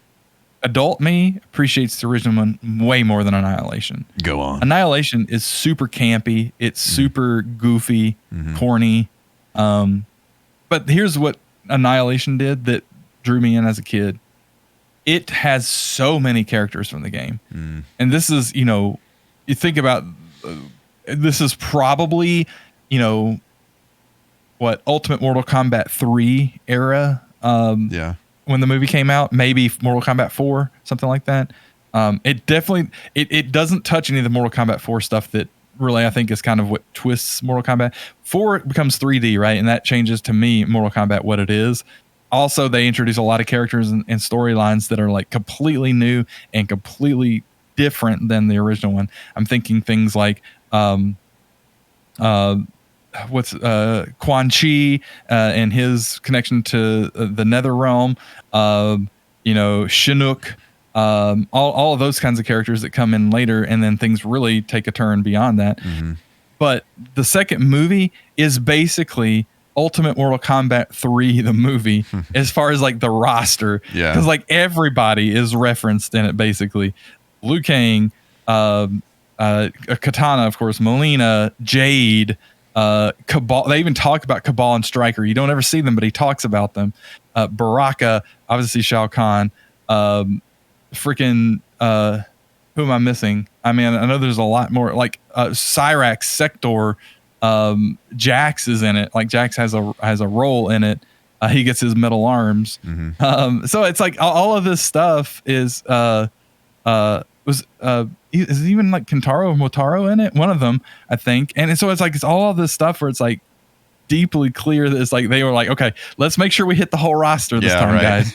Adult me appreciates the original one way more than Annihilation. Go on. Annihilation is super campy. It's super goofy, corny. But here's what Annihilation did that drew me in as a kid. It has so many characters from the game. And this is, you think about, this is probably, Ultimate Mortal Kombat 3 era. When the movie came out, maybe Mortal Kombat 4, something like that. It definitely, it doesn't touch any of the Mortal Kombat 4 stuff that really I think is kind of what twists Mortal Kombat. 4 becomes 3D, right? And that changes to me Mortal Kombat what it is. Also, they introduce a lot of characters and storylines that are like completely new and completely different than the original one. I'm thinking things like Quan Chi and his connection to the Nether Realm, Chinook, all of those kinds of characters that come in later, and then things really take a turn beyond that. But the second movie is basically Ultimate Mortal Kombat 3, the movie, as far as like the roster, because like everybody is referenced in it basically. Liu Kang, Katana, of course, Melina, Jade, Cabal. They even talk about Cabal and Stryker. You don't ever see them, but he talks about them. Baraka, obviously Shao Kahn. Who am I missing? I mean, I know there's a lot more. Like Cyrax, Sector, Jax is in it. Like Jax has a role in it. He gets his metal arms. So it's like all of this stuff is is even like Kentaro Motaro in it? One of them, I think. And so it's all of this stuff where it's like deeply clear that it's like they were like, okay, let's make sure we hit the whole roster this time, guys.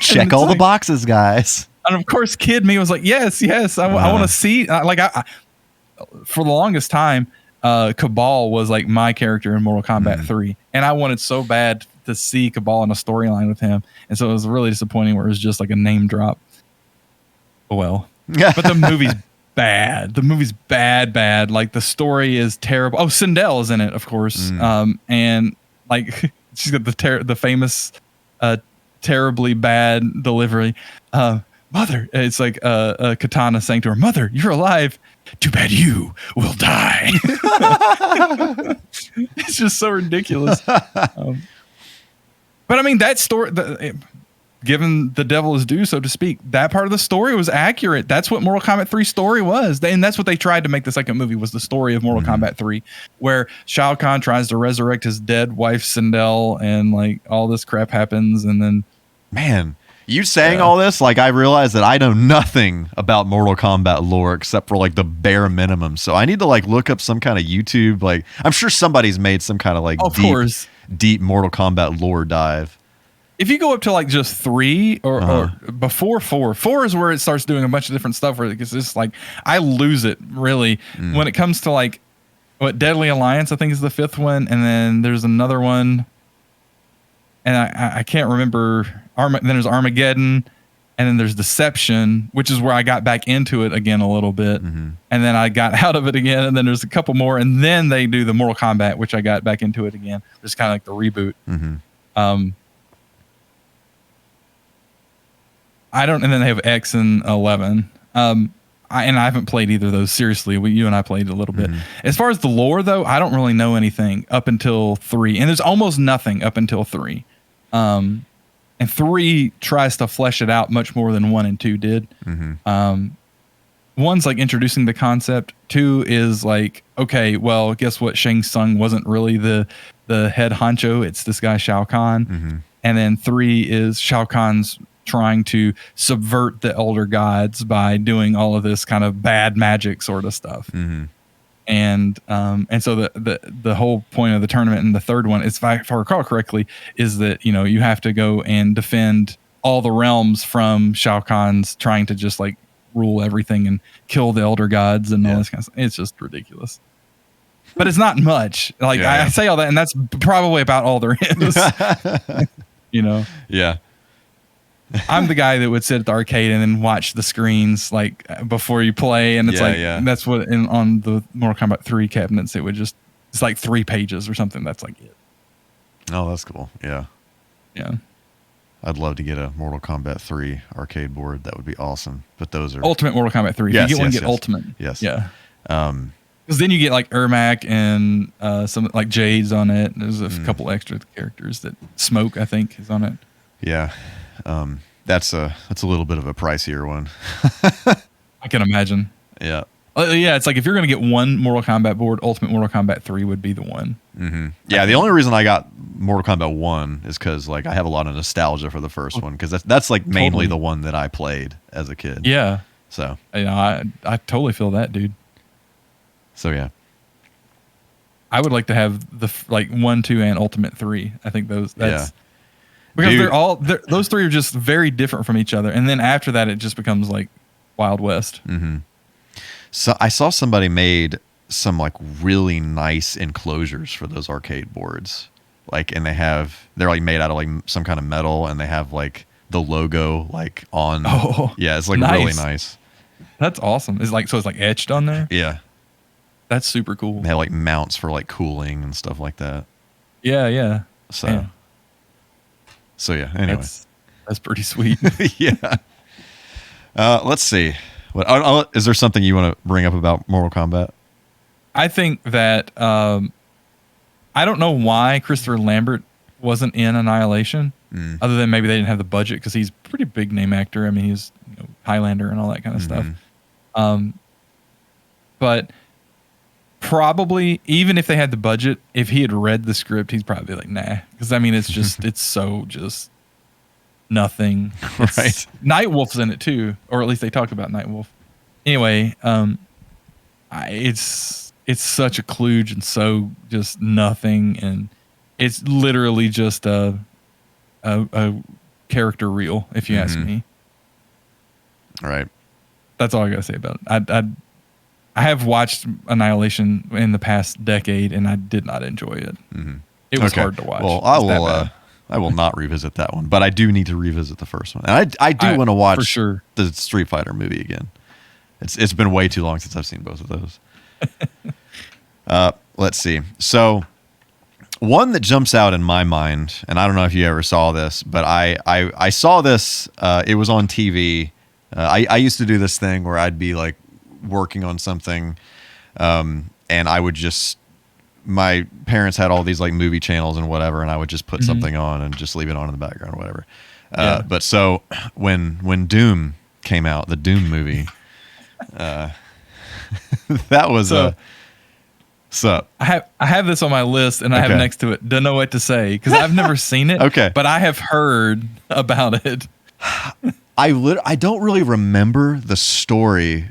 Check all the boxes, guys. And of course, kid me was like, yes, I want to see. For the longest time, Cabal was like my character in Mortal Kombat 3, and I wanted so bad to see Cabal in a storyline with him, and so it was really disappointing where it was just like a name drop. Oh well. But the movie's bad. The movie's bad. Like the story is terrible. Oh, Sindel is in it, of course. And like she's got the famous terribly bad delivery. Mother, it's like Katana saying to her, "Mother, you're alive. Too bad you will die." It's just so ridiculous. But I mean, that story, given the devil is due, so to speak, that part of the story was accurate. That's what Mortal Kombat 3 story was. And that's what they tried to make the second movie, was the story of Mortal Kombat 3, where Shao Kahn tries to resurrect his dead wife, Sindel, and like all this crap happens. And then, man, you saying all this, like I realize that I know nothing about Mortal Kombat lore except for like the bare minimum. So I need to like look up some kind of YouTube. Like I'm sure somebody's made some kind of like deep Mortal Kombat lore dive. If you go up to like just 3 or before 4 is where it starts doing a bunch of different stuff where it's just like, I lose it really when it comes to like Deadly Alliance, I think is the 5th one. And then there's another one and I can't remember. Then there's Armageddon. And then there's Deception, which is where I got back into it again a little bit. And then I got out of it again. And then there's a couple more. And then they do the Mortal Kombat, which I got back into it again. It's kind of like the reboot. And then they have X and 11. I haven't played either of those. Seriously, you and I played a little bit. As far as the lore, though, I don't really know anything up until 3. And there's almost nothing up until 3. And 3 tries to flesh it out much more than 1 and 2 did. 1's like introducing the concept. 2 is like, okay, well, guess what? Shang Tsung wasn't really the head honcho. It's this guy Shao Kahn. And then 3 is Shao Kahn's trying to subvert the elder gods by doing all of this kind of bad magic sort of stuff. And so the whole point of the tournament in the third one, if I recall correctly, is that, you know, you have to go and defend all the realms from Shao Kahn's trying to just like rule everything and kill the elder gods and all this kind of stuff. It's just ridiculous. But it's not much. Like I say all that, and that's probably about all there is. You know? Yeah. I'm the guy that would sit at the arcade and then watch the screens like before you play, and it's that's what on the Mortal Kombat 3 cabinets it's like 3 pages or something. That's like it. Oh, that's cool. Yeah. I'd love to get a Mortal Kombat 3 arcade board. That would be awesome. But those are Ultimate Mortal Kombat 3. If you get one, get Ultimate. Yes. Yeah. Because then you get like Ermac and some like Jade's on it. There's a couple extra characters that Smoke, I think, is on it. Yeah. That's a little bit of a pricier one. I can imagine. Yeah. Yeah, it's like if you're going to get one Mortal Kombat board, Ultimate Mortal Kombat 3 would be the one. Yeah, the only reason I got Mortal Kombat 1 is because like I have a lot of nostalgia for the first one, because that's like mainly the one that I played as a kid. Yeah. So you know, I totally feel that, dude. So yeah. I would like to have the like 1, 2, and Ultimate 3. I think that's because those 3 are just very different from each other, and then after that, it just becomes like Wild West. So I saw somebody made some like really nice enclosures for those arcade boards, like, and they're like made out of like some kind of metal, and they have like the logo like on. Oh, yeah, it's like really nice. That's awesome. It's like etched on there. Yeah, that's super cool. They have like mounts for like cooling and stuff like that. Yeah. So yeah. Anyway, that's pretty sweet. Yeah. Let's see. Is there something you want to bring up about Mortal Kombat? I think that I don't know why Christopher Lambert wasn't in Annihilation, other than maybe they didn't have the budget, because he's a pretty big name actor. I mean, he's Highlander and all that kind of stuff. But probably, even if they had the budget, if he had read the script, he'd probably be like, nah. Because I mean, it's just it's so just nothing. Right. Nightwolf's in it too, or at least they talked about Nightwolf. Anyway, it's such a kludge and so just nothing, and it's literally just a character reel, if you ask me. Right. That's all I gotta say about it. I have watched Annihilation in the past decade, and I did not enjoy it. It was hard to watch. Well, I will not revisit that one, but I do need to revisit the first one, and I do want to watch for sure the Street Fighter movie again. It's been way too long since I've seen both of those. Let's see. So one that jumps out in my mind, and I don't know if you ever saw this, but I saw this. It was on TV. I used to do this thing where I'd be like working on something, and I would just, my parents had all these like movie channels and whatever, and I would just put something on and just leave it on in the background or whatever. But so when Doom came out, the Doom movie, that was so I have this on my list, and I have next to it, don't know what to say, because I've never seen it. But I have heard about it. I don't really remember the story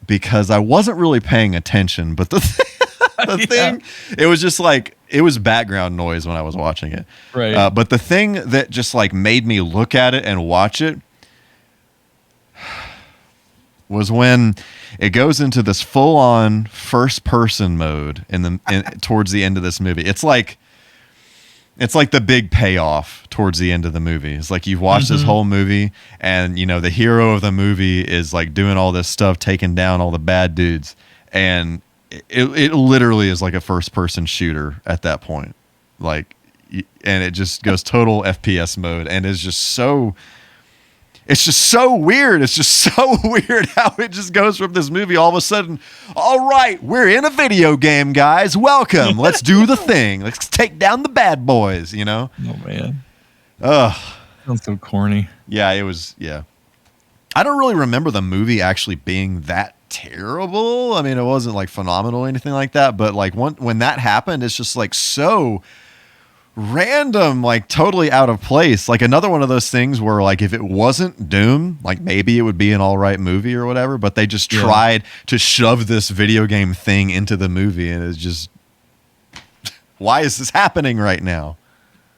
because I wasn't really paying attention, but the thing, it was just like, it was background noise when I was watching it. Right. But the thing that just like made me look at it and watch it was when it goes into this full-on first-person mode towards the end of this movie. It's like It's like the big payoff towards the end of the movie. It's like you've watched this whole movie, and you know the hero of the movie is like doing all this stuff, taking down all the bad dudes, and it literally is like a first person shooter at that point. Like, and it just goes total FPS mode, and it's just so weird. It's just so weird how it just goes from this movie all of a sudden. All right, we're in a video game, guys. Welcome. Let's do the thing. Let's take down the bad boys. You know? Oh man. Ugh. Sounds so corny. Yeah, it was. Yeah. I don't really remember the movie actually being that terrible. I mean, it wasn't like phenomenal or anything like that. But like when that happened, it's just like so random, like totally out of place. Like another one of those things where like if it wasn't Doom, like maybe it would be an all right movie or whatever, but they just tried to shove this video game thing into the movie, and it's just, why is this happening right now?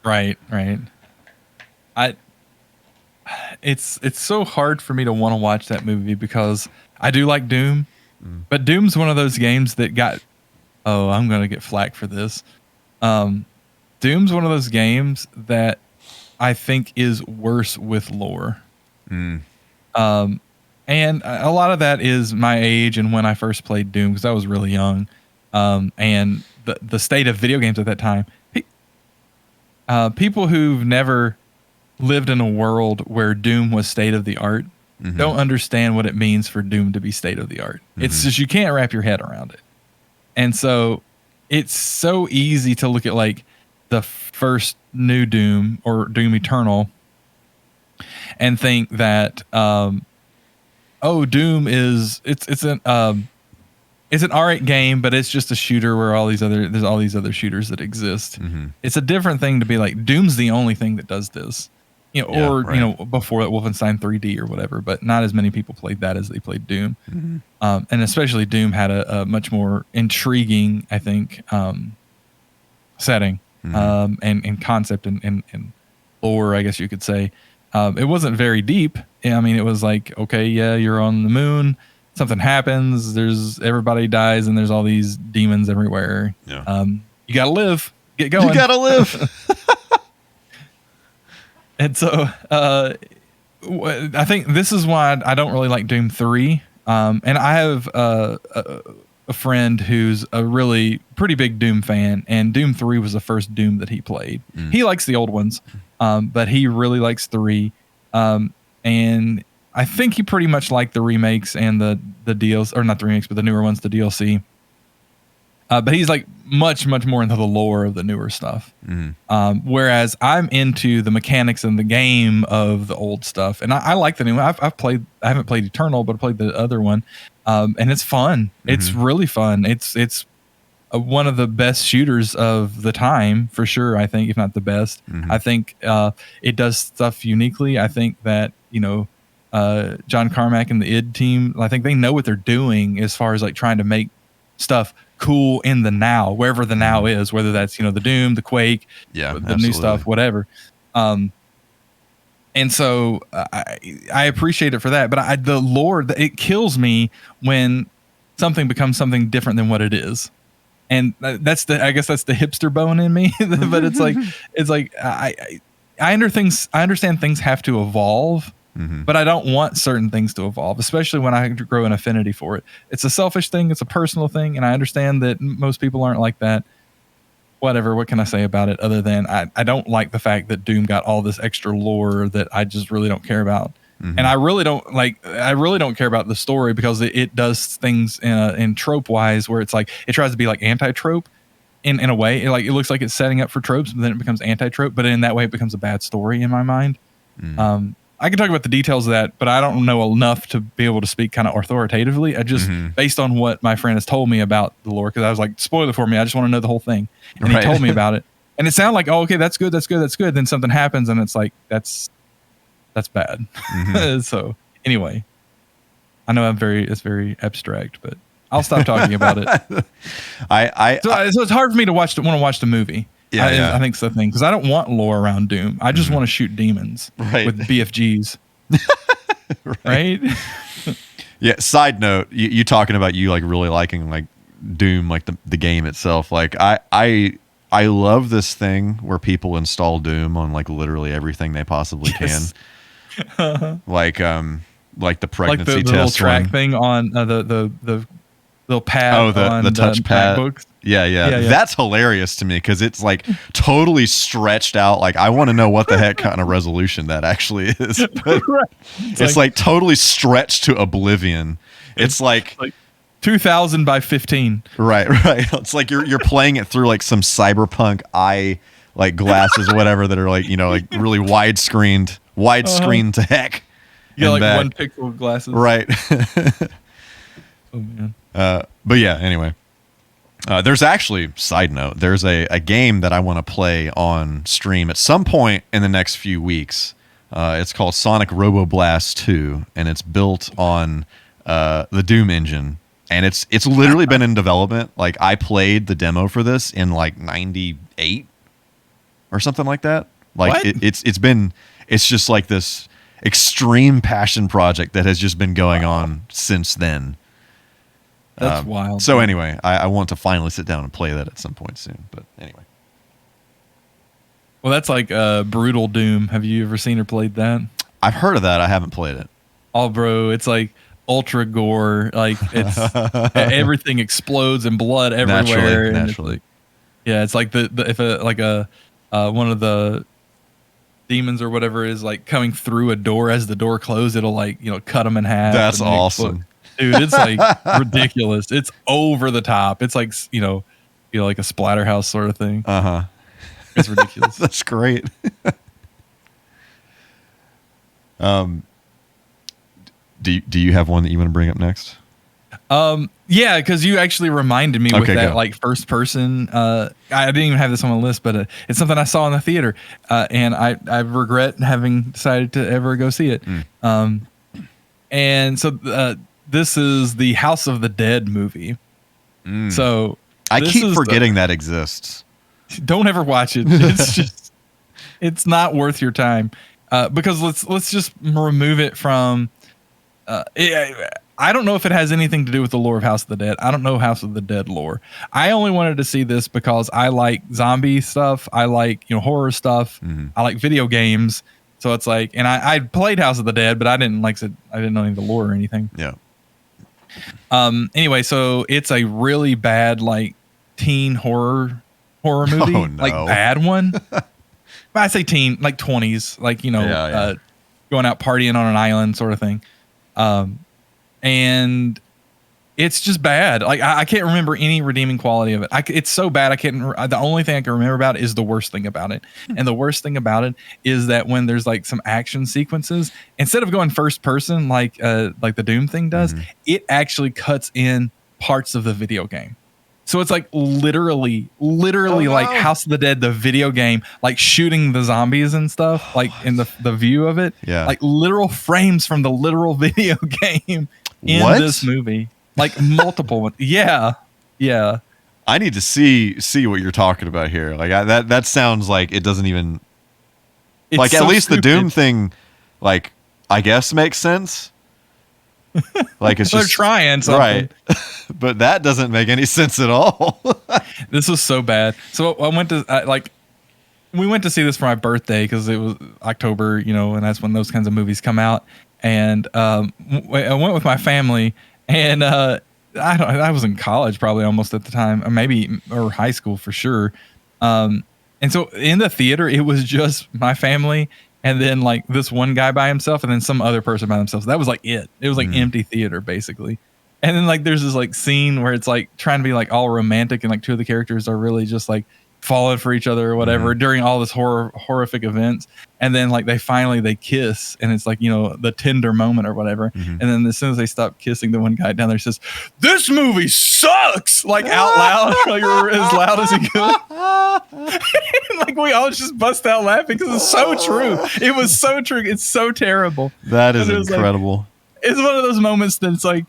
Right. It's so hard for me to want to watch that movie because I do like Doom, but Doom's one of those games that got, I'm going to get flack for this. Doom's one of those games that I think is worse with lore. And a lot of that is my age and when I first played Doom, because I was really young. And the state of video games at that time. People who've never lived in a world where Doom was state of the art don't understand what it means for Doom to be state of the art. It's just, you can't wrap your head around it. And so it's so easy to look at like the first new Doom or Doom Eternal and think that Doom is it's an alright game, but it's just a shooter where there's all these other shooters that exist. It's a different thing to be like Doom's the only thing that does this, you know, you know, before that Wolfenstein 3D or whatever, but not as many people played that as they played Doom. And especially Doom had a much more intriguing, I think, setting. And concept and lore, I guess you could say. It wasn't very deep. I mean, it was like, okay, yeah, you're on the moon, something happens, everybody dies, and there's all these demons everywhere. Yeah. You gotta live. Get going. You gotta live. And so I think this is why I don't really like Doom 3. And I have a friend who's a really pretty big Doom fan, and Doom 3 was the first Doom that he played. He likes the old ones, but he really likes 3. And I think he pretty much liked the remakes and the DLC, or not the remakes, but the newer ones, the DLC. But he's like much more into the lore of the newer stuff. Whereas I'm into the mechanics and the game of the old stuff. And I like the new one. I haven't played Eternal, but I played the other one. And it's fun. It's really fun. It's one of the best shooters of the time, for sure, I think, if not the best. I think it does stuff uniquely. I think that, you know, John Carmack and the id team, I think they know what they're doing as far as like trying to make stuff cool in the now, wherever the now is, whether that's, you know, the Doom, the Quake, the new stuff, whatever. And so I appreciate it for that, but the lore, it kills me when something becomes something different than what it is. And I guess that's the hipster bone in me, but it's like I understand things have to evolve, but I don't want certain things to evolve, especially when I grow an affinity for it. It's a selfish thing. It's a personal thing. And I understand that most people aren't like that. Whatever, what can I say about it other than I don't like the fact that Doom got all this extra lore that I just really don't care about. And I really don't care about the story because it does things in trope wise where it's like it tries to be like anti-trope in a way. It looks like it's setting up for tropes, but then it becomes anti-trope, but in that way it becomes a bad story in my mind. I can talk about the details of that, but I don't know enough to be able to speak kind of authoritatively. I just, based on what my friend has told me about the lore, because I was like, spoiler for me, I just want to know the whole thing. And he told me about it. And it sounded like, oh, okay, that's good. Then something happens and it's like, that's bad. So anyway, I know it's very abstract, but I'll stop talking about it. So it's hard for me to want to watch the movie. I think it's the thing, because I don't want lore around Doom. I just want to shoot demons with BFGs. Right? Yeah. Side note, you talking about you like really liking like Doom, like the game itself. Like I I love this thing where people install Doom on like literally everything they possibly can. Like the pregnancy like the test little track one. thing on the little pad. Oh, on the touch pad. MacBooks. Yeah. That's hilarious to me because it's like totally stretched out. Like I want to know what the heck kind of resolution that actually is. But Right. it's like totally stretched to oblivion. It's like 2000 by 15. Right. It's like you're playing it through like some cyberpunk eye like glasses or whatever that are like, like really widescreen to heck. You got like back. 1 pixel glasses. Right. Oh man. But yeah, anyway. There's actually, side note, there's a game that I want to play on stream at some point in the next few weeks. It's called Sonic Roboblast 2, and it's built on the Doom engine. And it's literally been in development. Like I played the demo for this in like 98 or something like that. Like it's just like this extreme passion project that has just been going on since then. That's wild. So anyway, I want to finally sit down and play that at some point soon. But anyway. Well, that's like Brutal Doom. Have you ever seen or played that? I've heard of that. I haven't played it. Oh, bro, it's like ultra gore. Like it's everything explodes and blood everywhere. Naturally. It's like if one of the demons or whatever is like coming through a door as the door closed, it'll like cut them in half. That's awesome. Dude, it's like ridiculous. It's over the top. It's like like a Splatterhouse sort of thing. It's ridiculous. That's great. Do you have one that you want to bring up next? Yeah, because you actually reminded me with that go. like first person. I didn't even have this on my list, but it's something I saw in the theater, and I regret having decided to ever go see it. And so this is the House of the Dead movie. So I keep forgetting that exists. Don't ever watch it. It's just it's not worth your time because let's just remove it from. I don't know if it has anything to do with the lore of House of the Dead. I don't know House of the Dead lore. I only wanted to see this because I like zombie stuff. I like horror stuff. I like video games. So it's like, and I played House of the Dead, but I didn't know any of the lore or anything. Yeah. Anyway, so it's a really bad like teen horror movie, Oh, no. like bad one. I say teen, like 20s, like going out partying on an island sort of thing. And it's just bad. Like I can't remember any redeeming quality of it. It's so bad. The only thing I can remember about it is the worst thing about it. And the worst thing about it is that when there's like some action sequences, instead of going first person, like the Doom thing does, it actually cuts in parts of the video game. So it's like literally like House of the Dead, the video game, like shooting the zombies and stuff, like in the view of it, like literal frames from the literal video game in this movie, like multiple ones. Yeah. I need to see what you're talking about here. Like that sounds like it doesn't even. It's like so at least stupid. the Doom thing, like I guess makes sense. Like it's they're just trying something. Right, but that doesn't make any sense at all. This was so bad. So I went to we went to see this for my birthday because it was October, and that's when those kinds of movies come out. And I went with my family, and I was in college probably almost at the time, or high school for sure. And so in the theater, it was just my family. And then like this one guy by himself and then some other person by themselves. That was like it. It was like empty theater basically. And then like there's this like scene where it's like trying to be like all romantic and like two of the characters are really just like falling for each other or whatever during all this horrific events. And then like they kiss and it's like, the tender moment or whatever. And then as soon as they stop kissing, the one guy down there says, "This movie sucks!" like out loud, like as loud as he could. And like we all just bust out laughing because it's so true. It was so true. It's so terrible. That is incredible. Like, it's one of those moments that's like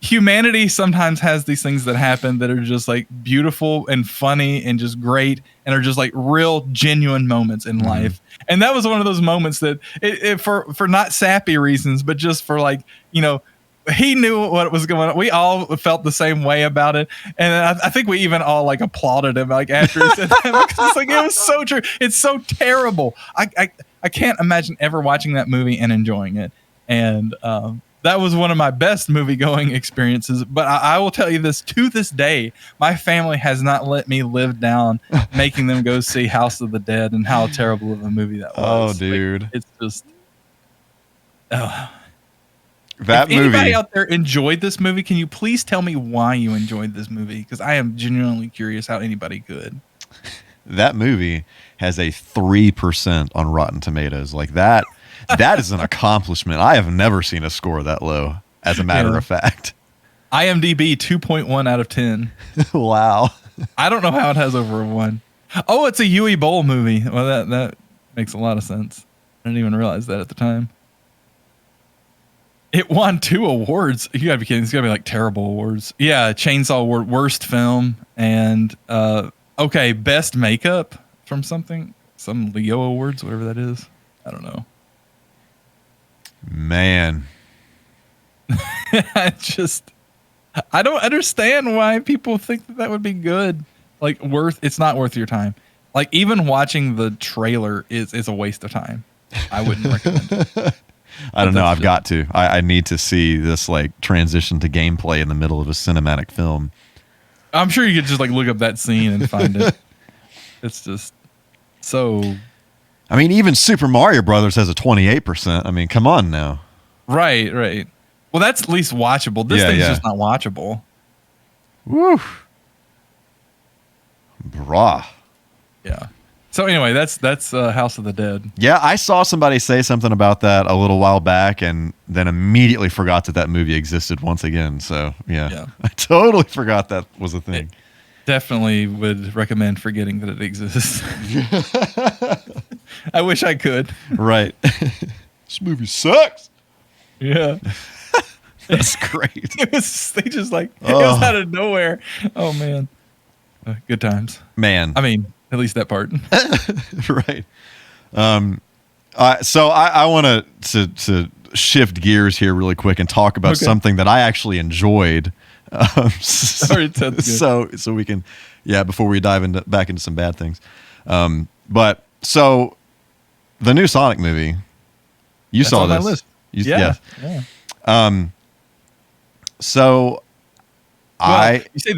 humanity sometimes has these things that happen that are just like beautiful and funny and just great and are just like real genuine moments in life. And that was one of those moments that for not sappy reasons, but just for like, he knew what was going on. We all felt the same way about it, and I think we even all like applauded him like after he said that because it's like it was so true. It's so terrible. I can't imagine ever watching that movie and enjoying it. And that was one of my best movie going experiences. But I will tell you this, to this day, my family has not let me live down making them go see House of the Dead and how terrible of a movie that was. Oh, dude. Like, it's just... that if movie... anybody out there enjoyed this movie, can you please tell me why you enjoyed this movie? Because I am genuinely curious how anybody could. That movie has a 3% on Rotten Tomatoes. Like that is an accomplishment. I have never seen a score that low, as a matter of fact. IMDb 2.1 out of 10. Wow. I don't know how it has over a 1. Oh, it's a Yui Bowl movie. Well, that makes a lot of sense. I didn't even realize that at the time. It won 2 awards. You gotta be kidding. It's gotta be like terrible awards. Yeah, Chainsaw Award, worst film, and best makeup from some Leo Awards, whatever that is. I don't know. Man. I don't understand why people think that would be good. Like it's not worth your time. Like even watching the trailer is a waste of time. I wouldn't recommend it. I don't know. I've got to. I need to see this like transition to gameplay in the middle of a cinematic film. I'm sure you could just like look up that scene and find it. It's just so. I mean, even Super Mario Brothers has a 28%. I mean, come on now. Right. Well, that's at least watchable. This thing's just not watchable. Woo. Brah. Yeah. So anyway, that's House of the Dead. Yeah, I saw somebody say something about that a little while back and then immediately forgot that that movie existed once again. So, yeah. I totally forgot that was a thing. Definitely would recommend forgetting that it exists. I wish I could. Right. This movie sucks. Yeah. That's great. It was out of nowhere. Oh, man. Good times. Man. I mean, at least that part. Right. So I want to shift gears here really quick and talk about something that I actually enjoyed. So we can, before we dive back into some bad things. But so the new Sonic movie, you saw this. My list. Yeah. So you say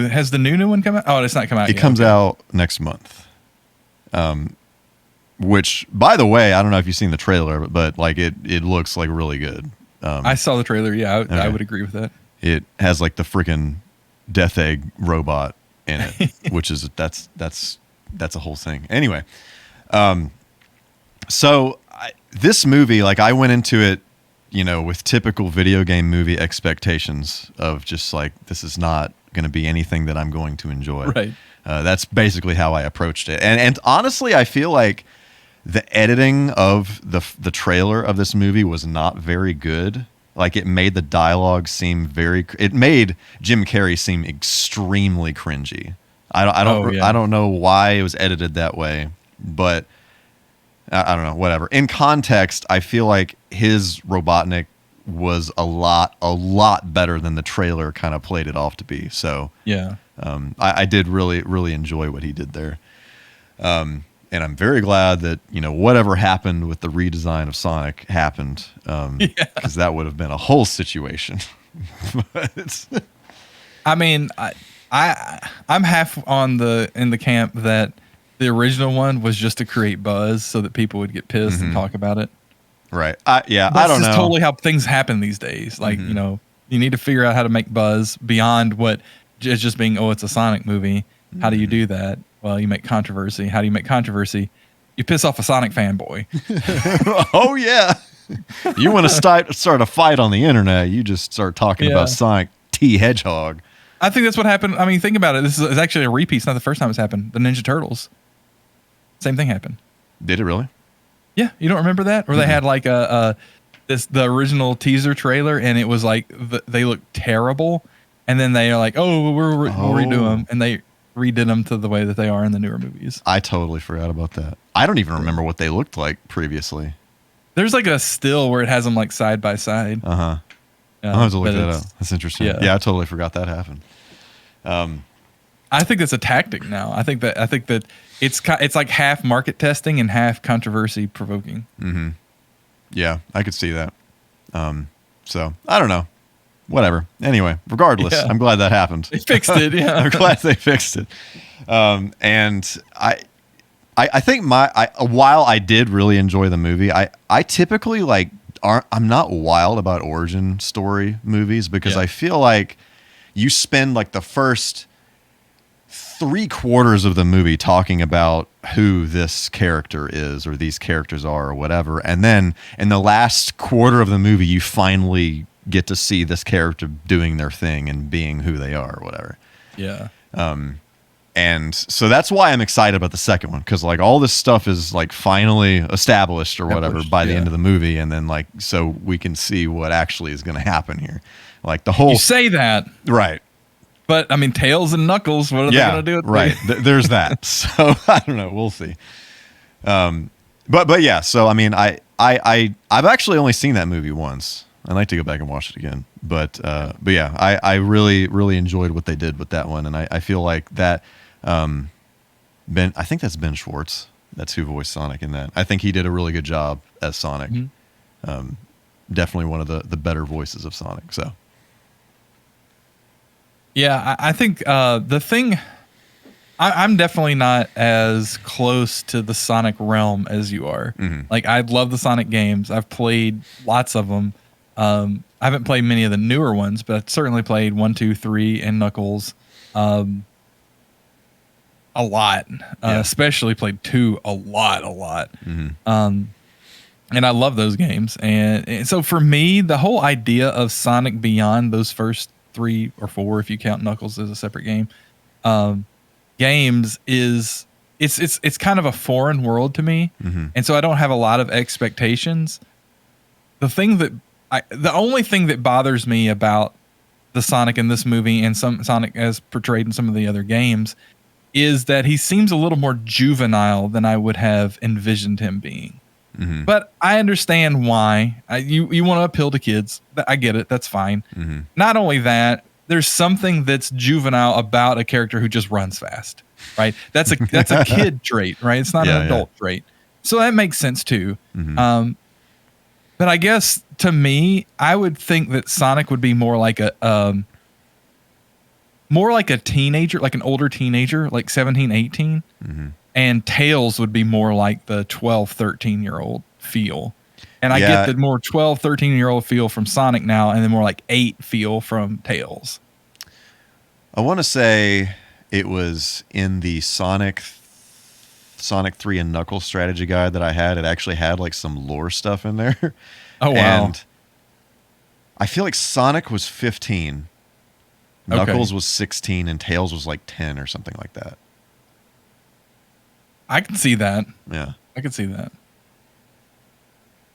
has the new one come out? Oh, it's not come out yet. It comes out next month. Which, by the way, I don't know if you've seen the trailer, but like it looks like really good. I saw the trailer. Yeah, I would agree with that. It has like the freaking Death Egg robot in it, which is that's a whole thing. Anyway, so this movie, like I went into it, with typical video game movie expectations of just like, this is not going to be anything that I'm going to enjoy. Right. That's basically how I approached it. And honestly, I feel like the editing of the trailer of this movie was not very good. Like it made the dialogue seem it made Jim Carrey seem extremely cringy. I don't know why it was edited that way, but I don't know, whatever. In context, I feel like his Robotnik was a lot better than the trailer kind of played it off to be. So yeah, I did really, really enjoy what he did there. And I'm very glad that, whatever happened with the redesign of Sonic happened, because that would have been a whole situation. I mean, I'm half in the camp that the original one was just to create buzz so that people would get pissed and talk about it. Right. I don't know. That's totally how things happen these days. Like, you need to figure out how to make buzz beyond what is just being, it's a Sonic movie. How do you do that? Well, you make controversy. How do you make controversy? You piss off a Sonic fanboy. Oh, yeah. You want to start a fight on the internet, you just start talking about Sonic T. Hedgehog. I think that's what happened. I mean, think about it. This is actually a repeat. It's not the first time it's happened. The Ninja Turtles. Same thing happened. Did it really? Yeah. You don't remember that? Where they had like the original teaser trailer and it was like they looked terrible. And then they are like, we'll redo them. And they redid them to the way that they are in the newer movies. I totally forgot about that. I don't even remember what they looked like previously. There's like a still where it has them like side by side. Uh-huh. I'll have to look that up. That's interesting. Yeah. Yeah, I totally forgot that happened. I think that's a tactic now. I think that it's like half market testing and half controversy provoking. Mm-hmm. Yeah, I could see that. So I don't know. Whatever. Anyway, regardless, I'm glad that happened. They fixed it. Yeah, I'm glad they fixed it. And I think while I did really enjoy the movie, I typically I'm not wild about origin story movies because I feel like you spend like the first 3/4 of the movie talking about who this character is or these characters are or whatever, and then in the last quarter of the movie you finally get to see this character doing their thing and being who they are or whatever. Yeah. And so that's why I'm excited about the second one, because like all this stuff is like finally established or whatever by the end of the movie, and then like so we can see what actually is going to happen here. Like the whole You say that, right? But I mean, Tails and Knuckles. What are they going to do? Right. There's that. So I don't know. We'll see. But yeah. So I mean, I've actually only seen that movie once. I'd like to go back and watch it again. But yeah, I really enjoyed what they did with that one, and I feel like that. I think that's Ben Schwartz. That's who voiced Sonic in that. I think he did a really good job as Sonic. Mm-hmm. Definitely one of the better voices of Sonic. So. Yeah, I think the thing, I'm definitely not as close to the Sonic realm as you are. Mm-hmm. Like, I love the Sonic games. I've played lots of them. I haven't played many of the newer ones, but I've certainly played 1, 2, 3, and Knuckles a lot. Especially played 2 a lot. Mm-hmm. And I love those games. And so for me, the whole idea of Sonic beyond those first 3 or 4, if you count Knuckles as a separate game, games is it's kind of a foreign world to me, and so I don't have a lot of expectations. The only thing that bothers me about the Sonic in this movie and some Sonic as portrayed in some of the other games is that he seems a little more juvenile than I would have envisioned him being. Mm-hmm. But I understand why. You want to appeal to kids. I get it. That's fine. Mm-hmm. Not only that, there's something that's juvenile about a character who just runs fast, right? That's a kid trait, right? It's not an adult trait. So that makes sense too. Mm-hmm. But I guess to me, I would think that Sonic would be more like a teenager, like an older teenager, like 17, 18. Mm-hmm. And Tails would be more like the 12, 13-year-old feel. And I get the more 12, 13-year-old feel from Sonic now, and the more like 8 feel from Tails. I want to say it was in the Sonic 3 and Knuckles strategy guide that I had. It actually had like some lore stuff in there. Oh, wow. And I feel like Sonic was 15, Knuckles was 16, and Tails was like 10 or something like that. I can see that. Yeah. I can see that.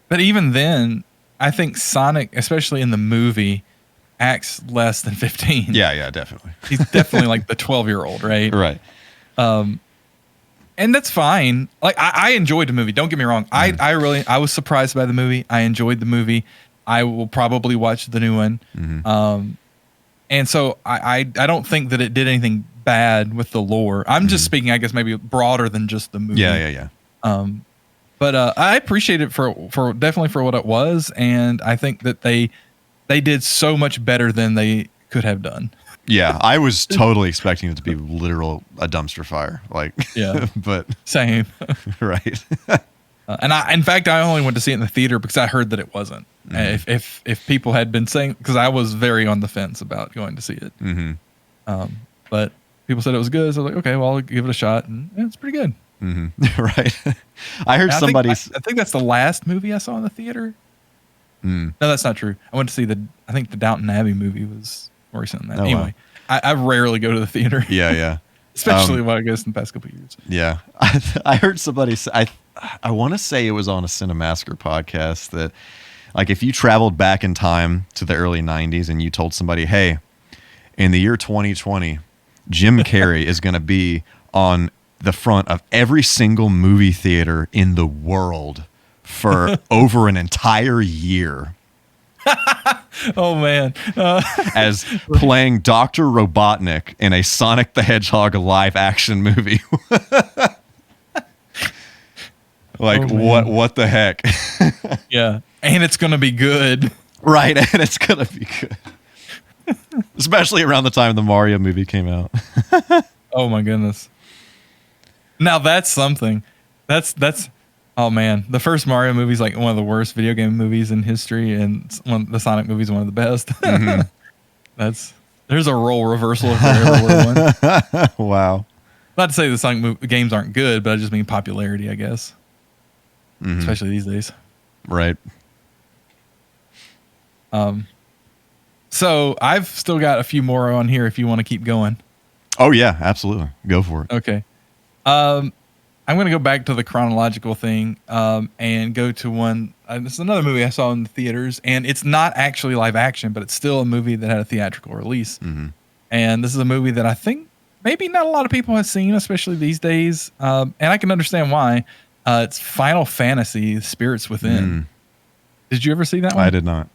But even then, I think Sonic, especially in the movie, acts less than 15. Yeah, definitely. He's definitely like the 12-year-old, right? Right. And that's fine. Like I enjoyed the movie. Don't get me wrong. I was surprised by the movie. I enjoyed the movie. I will probably watch the new one. Mm-hmm. And so I don't think that it did anything bad with the lore. I'm just speaking, I guess, maybe broader than just the movie. Yeah. But I appreciate it for definitely for what it was, and I think that they did so much better than they could have done. Yeah, I was totally expecting it to be literal a dumpster fire. Like, yeah, but same. Right. And in fact, I only went to see it in the theater because I heard that it wasn't. Mm-hmm. If people had been saying, because I was very on the fence about going to see it. Mm-hmm. But people said it was good, so I was like, okay, well, I'll give it a shot, and it's pretty good. Mm-hmm. Right. I heard somebody. I think that's the last movie I saw in the theater. No, that's not true. I went to see I think the Downton Abbey movie was more recent than that. Anyway, wow. I rarely go to the theater. Yeah. Especially, I guess, in the past couple of years. Yeah. I heard somebody say, I want to say it was on a Cinemasker podcast that, like, if you traveled back in time to the early 90s and you told somebody, hey, in the year 2020, Jim Carrey is going to be on the front of every single movie theater in the world for over an entire year. Oh man. as playing Dr. Robotnik in a Sonic the Hedgehog live action movie. Like, what the heck? Yeah. And it's going to be good. Right. And it's going to be good. Especially around the time the Mario movie came out. Oh my goodness. Now that's something. That's oh man. The first Mario movie is like one of the worst video game movies in history, and the Sonic movie is one of the best. Mm-hmm. There's a role reversal if there ever were one. Wow. Not to say the Sonic games aren't good, but I just mean popularity, I guess. Mm-hmm. Especially these days. Right. So I've still got a few more on here if you want to keep going. Oh yeah, absolutely. Go for it. Okay. I'm going to go back to the chronological thing and go to one. This is another movie I saw in the theaters, and it's not actually live action, but it's still a movie that had a theatrical release. Mm-hmm. And this is a movie that I think maybe not a lot of people have seen, especially these days. And I can understand why. It's Final Fantasy: Spirits Within. Did you ever see that one? I did not.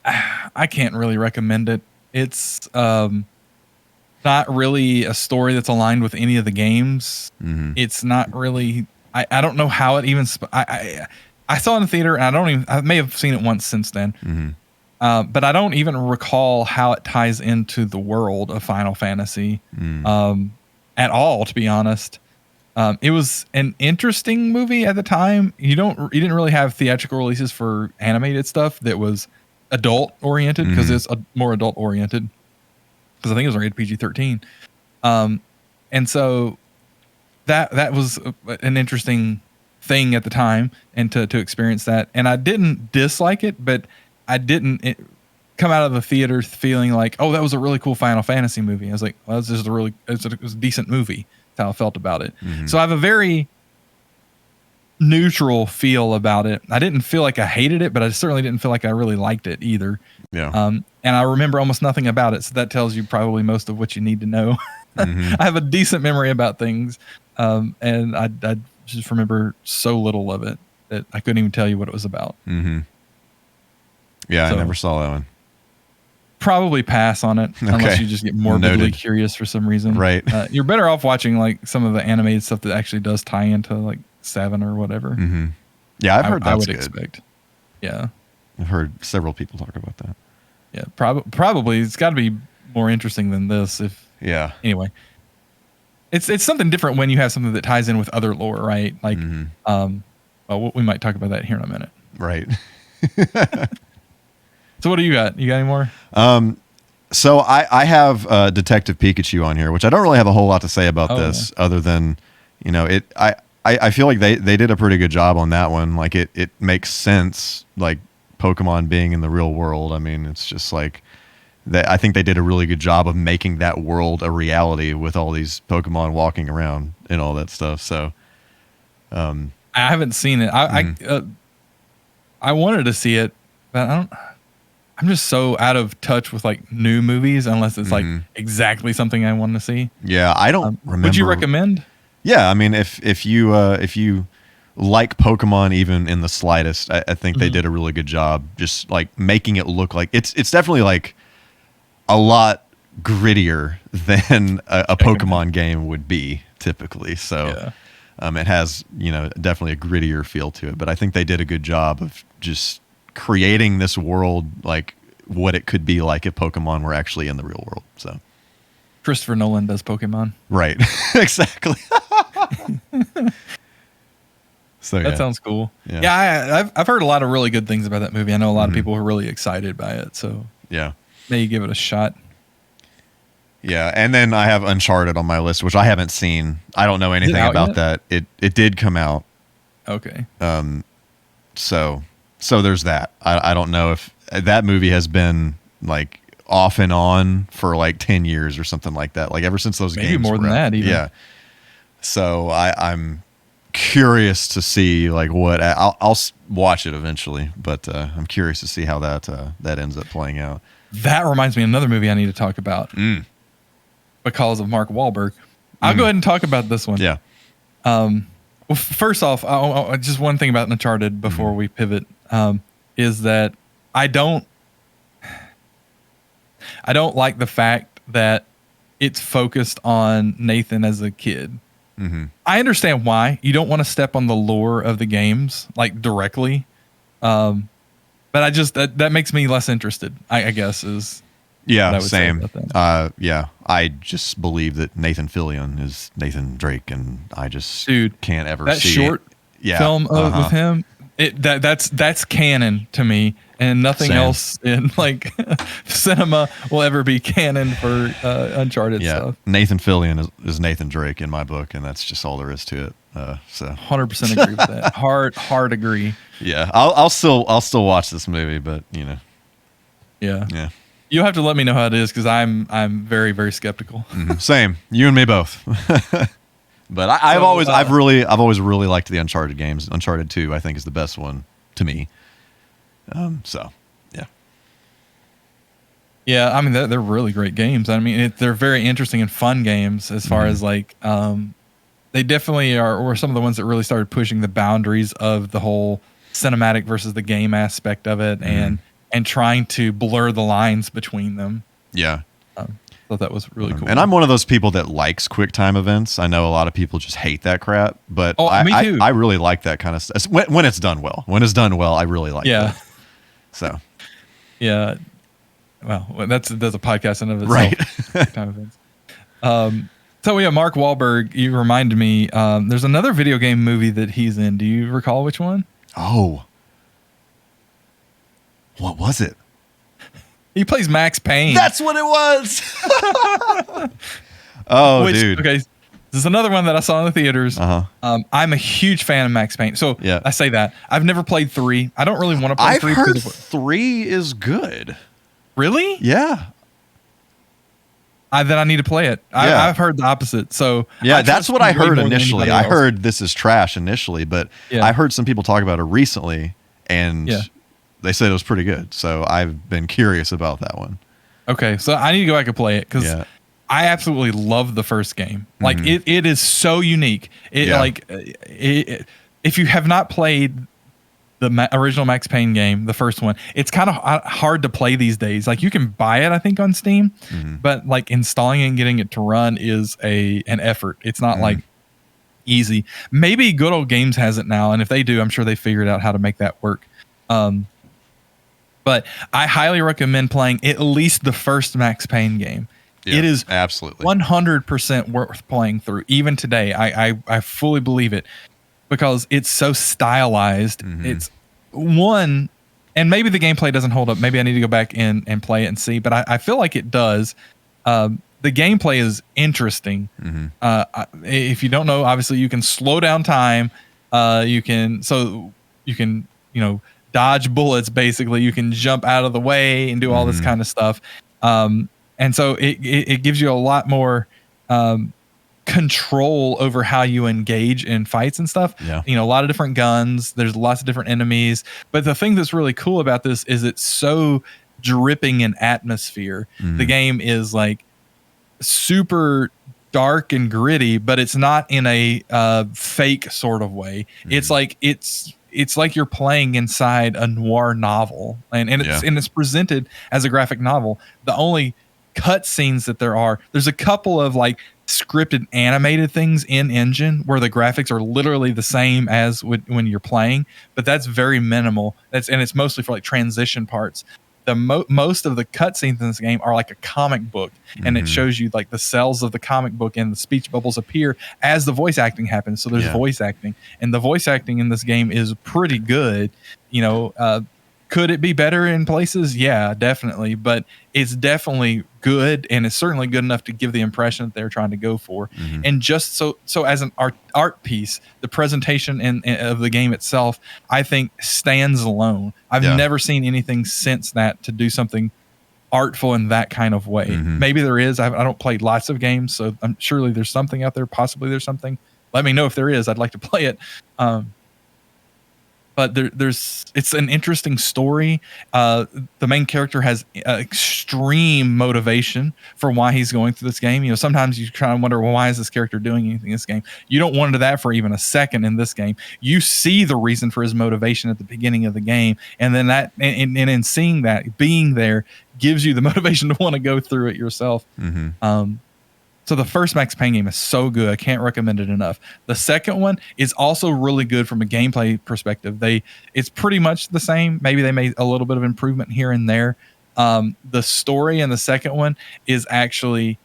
I can't really recommend it. It's not really a story that's aligned with any of the games. Mm-hmm. It's not really. I don't know how it even. I saw it in the theater, and I may have seen it once since then. Mm-hmm. But I don't even recall how it ties into the world of Final Fantasy at all, to be honest. It was an interesting movie at the time. You didn't really have theatrical releases for animated stuff that was adult oriented, because it's more adult oriented, because I think it was rated PG-13. And so that was an interesting thing at the time, and to experience that. And I didn't dislike it, but I didn't come out of the theater feeling like, oh, that was a really cool Final Fantasy movie. I was like, well, it was a decent movie. That's how I felt about it. Mm-hmm. So I have a very neutral feel about it. I didn't feel like I hated it, but I certainly didn't feel like I really liked it either. Yeah. And I remember almost nothing about it, so that tells you probably most of what you need to know. Mm-hmm. I have a decent memory about things, and I just remember so little of it that I couldn't even tell you what it was about. Mm-hmm. Yeah, so, I never saw that one. Probably pass on it, unless you just get morbidly curious for some reason. Right. You're better off watching like some of the animated stuff that actually does tie into like 7 or whatever. Mm-hmm. Yeah, I've heard that's I would good. Expect. Yeah. I've heard several people talk about that. Yeah, probably it's got to be more interesting than this. Anyway, it's something different when you have something that ties in with other lore, right? Like, well, we might talk about that here in a minute. Right. So what do you got? You got any more? So I have Detective Pikachu on here, which I don't really have a whole lot to say about this, other than, I feel like they did a pretty good job on that one. Like it makes sense, like Pokemon being in the real world. I mean, it's just like that. I think they did a really good job of making that world a reality with all these Pokemon walking around and all that stuff. So, I haven't seen it. I wanted to see it, but I'm just so out of touch with like new movies, unless it's like exactly something I want to see. Yeah, I don't remember. Would you recommend? Yeah, I mean, if you like Pokemon even in the slightest, I think they did a really good job just like making it look like it's definitely like a lot grittier than a Pokemon game would be typically. So it has, definitely a grittier feel to it, but I think they did a good job of just creating this world like what it could be like if Pokemon were actually in the real world. So Christopher Nolan does Pokemon. Right. Exactly. So that sounds cool. Yeah, I've heard a lot of really good things about that movie. I know a lot of people are really excited by it. So yeah, maybe give it a shot. Yeah, and then I have Uncharted on my list, which I haven't seen. I don't know anything about that. It did come out. Okay. So there's that. I don't know if that movie has been like off and on for like 10 years or something like that. Like ever since those games. Maybe more than that even. Yeah. So I'm curious to see like what I'll watch it eventually, but I'm curious to see how that ends up playing out. That reminds me of another movie I need to talk about. Because of Mark Wahlberg. I'll go ahead and talk about this one. Yeah. Well, first off, just one thing about Uncharted before we pivot is that I don't I don't like the fact that it's focused on Nathan as a kid. Mm-hmm. I understand why. You don't want to step on the lore of the games like directly. But I just that makes me less interested, I guess is yeah, what I would say same. about that. Yeah, I just believe that Nathan Fillion is Nathan Drake, and I just can't ever that see short film with him. That's canon to me, and nothing else in like cinema will ever be canon for Uncharted stuff. Nathan Fillion is Nathan Drake in my book, and that's just all there is to it. So 100% agree with that. Hard agree. Yeah, I'll still watch this movie, but yeah. You'll have to let me know how it is because I'm very, very skeptical. Mm-hmm. Same, you and me both. But I've always really liked the Uncharted games. Uncharted 2, I think, is the best one to me. So yeah. Yeah, I mean they're really great games. I mean they're very interesting and fun games as far as like they definitely are some of the ones that really started pushing the boundaries of the whole cinematic versus the game aspect of it and trying to blur the lines between them. Yeah. Thought that was really cool. And I'm one of those people that likes quick time events. I know a lot of people just hate that crap, but me too. I really like that kind of stuff when it's done well. When it's done well, I really like that. So. Yeah. Well, that's a podcast in of itself. Right. Time events. So yeah, Mark Wahlberg, you reminded me, there's another video game movie that he's in. Do you recall which one? Oh. What was it? He plays Max Payne. That's what it was. Dude. Okay. This is another one that I saw in the theaters. I'm a huge fan of Max Payne. So I say that. I've never played 3. I don't really want to play 3. I've heard 3 is good. Really? Yeah. Then I need to play it. I've heard the opposite. So that's what I heard initially. I heard this is trash initially, but I heard some people talk about it recently, and they said it was pretty good. So I've been curious about that one. Okay, so I need to go back and play it because I absolutely love the first game. Like it is so unique. If you have not played the original Max Payne game, the first one, it's kind of hard to play these days. Like you can buy it, I think, on Steam, but like installing it and getting it to run is an effort. It's not like easy. Maybe Good Old Games has it now, and if they do, I'm sure they figured out how to make that work. But I highly recommend playing at least the first Max Payne game. It is absolutely 100% worth playing through. Even today, I fully believe it because it's so stylized. It's one, and maybe the gameplay doesn't hold up. Maybe I need to go back and play it and see, but I feel like it does. The gameplay is interesting. If you don't know, obviously you can slow down time. You can dodge bullets. Basically, you can jump out of the way and do all this kind of stuff. And so it gives you a lot more control over how you engage in fights and stuff. A lot of different guns. There's lots of different enemies. But the thing that's really cool about this is it's so dripping in atmosphere. The game is like super dark and gritty, but it's not in a fake sort of way. It's like it's like you're playing inside a noir novel, and it's presented as a graphic novel. The only cut scenes that there's a couple of like scripted animated things in engine where the graphics are literally the same as when you're playing, but that's very minimal. And it's mostly for like transition parts. The most of the cutscenes in this game are like a comic book, and it shows you like the cells of the comic book, and the speech bubbles appear as the voice acting happens. So there's voice acting, and the voice acting in this game is pretty good. Could it be better in places? Yeah, definitely. But it's definitely good, and it's certainly good enough to give the impression that they're trying to go for. And just so as an art piece, the presentation of the game itself, I think, stands alone. I've never seen anything since that to do something artful in that kind of way. Maybe there is. I don't play lots of games, so surely there's something out there. Possibly there's something. Let me know if there is. I'd like to play it. but it's an interesting story. The main character has extreme motivation for why he's going through this game. Sometimes you try and wonder, well, why is this character doing anything in this game? You don't wonder that for even a second in this game. You see the reason for his motivation at the beginning of the game, and then that, and in seeing that, being there gives you the motivation to want to go through it yourself. So the first Max Payne game is so good. I can't recommend it enough. The second one is also really good from a gameplay perspective. It's pretty much the same. Maybe they made a little bit of improvement here and there. The story in the second one is actually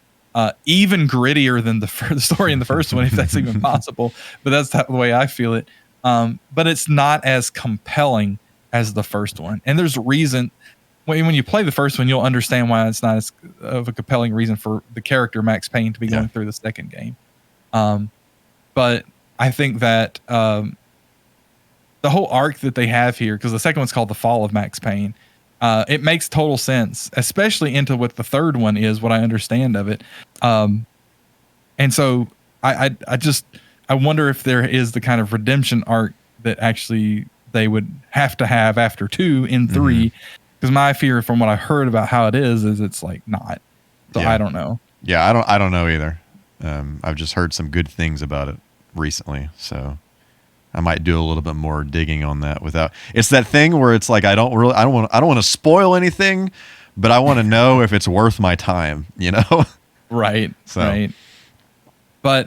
even grittier than the story in the first one, if that's even possible. But that's the way I feel it. But it's not as compelling as the first one. And there's a reason. When you play the first one, you'll understand why it's not as of a compelling reason for the character Max Payne to be going through the second game. But I think that the whole arc that they have here, because the second one's called The Fall of Max Payne, it makes total sense, especially into what the third one is, what I understand of it. And so I wonder if there is the kind of redemption arc that actually they would have to have after 2 in 3. Because my fear from what I heard about how it is it's like not. So I don't know. Yeah, I don't know either. I've just heard some good things about it recently, so I might do a little bit more digging on that. It's that thing where it's like I don't want to spoil anything, but I want to know if it's worth my time, Right. So. Right. But